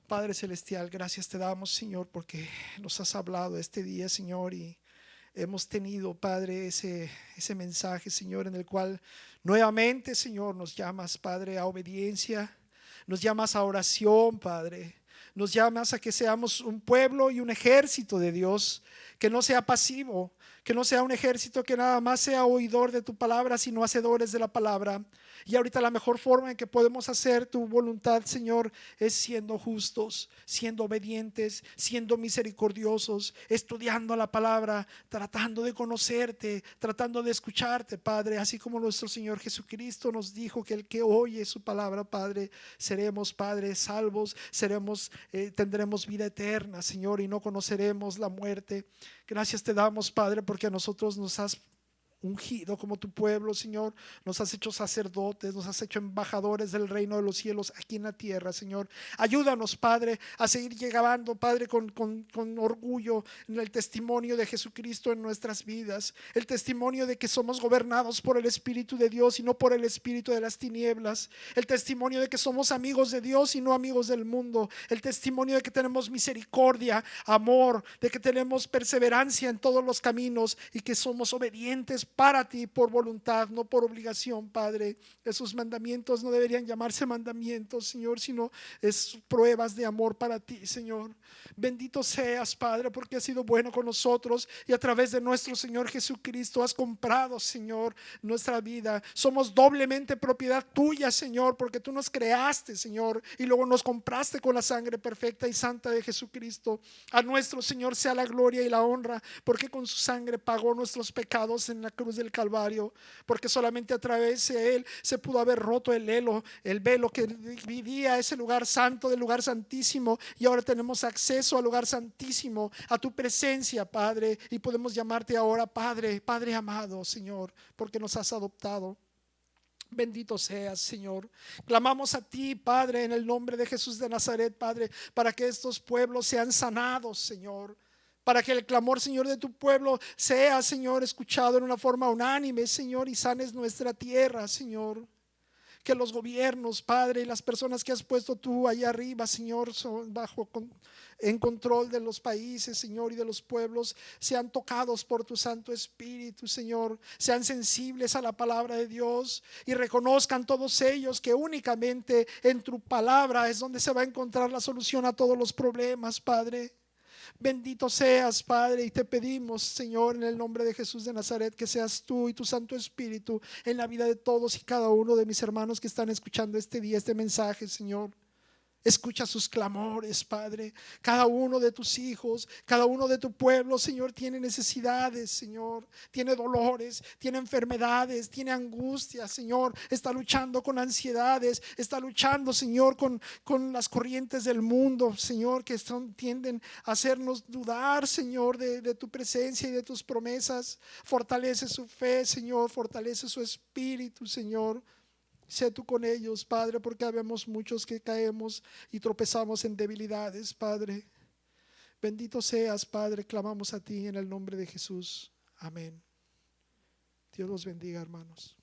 Padre celestial, gracias te damos, Señor, porque nos has hablado este día, Señor, y hemos tenido, Padre, ese mensaje, Señor, en el cual nuevamente, Señor, nos llamas, Padre, a obediencia, nos llamas a oración, Padre. Nos llamas a que seamos un pueblo y un ejército de Dios, que no sea pasivo, que no sea un ejército que nada más sea oidor de tu palabra, sino hacedores de la palabra. Y ahorita la mejor forma en que podemos hacer tu voluntad, Señor, es siendo justos, siendo obedientes, siendo misericordiosos, estudiando la palabra, tratando de conocerte, tratando de escucharte, Padre, así como nuestro Señor Jesucristo nos dijo que el que oye su palabra, Padre, seremos, Padre, salvos, tendremos vida eterna, Señor, y no conoceremos la muerte. Gracias te damos, Padre, porque a nosotros nos has ungido como tu pueblo, Señor. Nos has hecho sacerdotes, nos has hecho embajadores del reino de los cielos aquí en la tierra, Señor. Ayúdanos, Padre, a seguir llegando, Padre, con orgullo en el testimonio de Jesucristo en nuestras vidas, el testimonio de que somos gobernados por el Espíritu de Dios y no por el espíritu de las tinieblas, el testimonio de que somos amigos de Dios y no amigos del mundo, el testimonio de que tenemos misericordia, amor, de que tenemos perseverancia en todos los caminos y que somos obedientes para ti por voluntad, no por obligación, Padre. Esos mandamientos no deberían llamarse mandamientos, Señor, sino es pruebas de amor para ti, Señor. Bendito seas, Padre, porque has sido bueno con nosotros y a través de nuestro Señor Jesucristo has comprado, Señor, nuestra vida. Somos doblemente propiedad tuya, Señor, porque tú nos creaste, Señor, y luego nos compraste con la sangre perfecta y santa de Jesucristo. A nuestro Señor sea la gloria y la honra, porque con su sangre pagó nuestros pecados en la cruz del Calvario, porque solamente a través de él se pudo haber roto el velo que dividía ese lugar santo del lugar santísimo, y ahora tenemos acceso al lugar santísimo, a tu presencia, Padre, y podemos llamarte ahora Padre, Padre amado, Señor, porque nos has adoptado. Bendito seas, Señor. Clamamos a ti, Padre, en el nombre de Jesús de Nazaret, Padre, para que estos pueblos sean sanados, Señor, para que el clamor, Señor, de tu pueblo sea, Señor, escuchado en una forma unánime, Señor, y sanes nuestra tierra, Señor. Que los gobiernos, Padre, y las personas que has puesto tú allá arriba, Señor, son en control de los países, Señor, y de los pueblos, sean tocados por tu Santo Espíritu, Señor. Sean sensibles a la palabra de Dios y reconozcan todos ellos que únicamente en tu palabra es donde se va a encontrar la solución a todos los problemas, Padre. Bendito seas, Padre, y te pedimos, Señor, en el nombre de Jesús de Nazaret, que seas tú y tu Santo Espíritu en la vida de todos y cada uno de mis hermanos que están escuchando este día, este mensaje, Señor. Escucha sus clamores, Padre. Cada uno de tus hijos, cada uno de tu pueblo, Señor, tiene necesidades, Señor. Tiene dolores, tiene enfermedades, tiene angustias, Señor. Está luchando con ansiedades, está luchando, Señor, con las corrientes del mundo, Señor, que tienden a hacernos dudar, Señor, de tu presencia y de tus promesas. Fortalece su fe, Señor. Fortalece su espíritu, Señor. Sé tú con ellos, Padre, porque habemos muchos que caemos y tropezamos en debilidades, Padre. Bendito seas, Padre, clamamos a ti en el nombre de Jesús. Amén. Dios los bendiga, hermanos.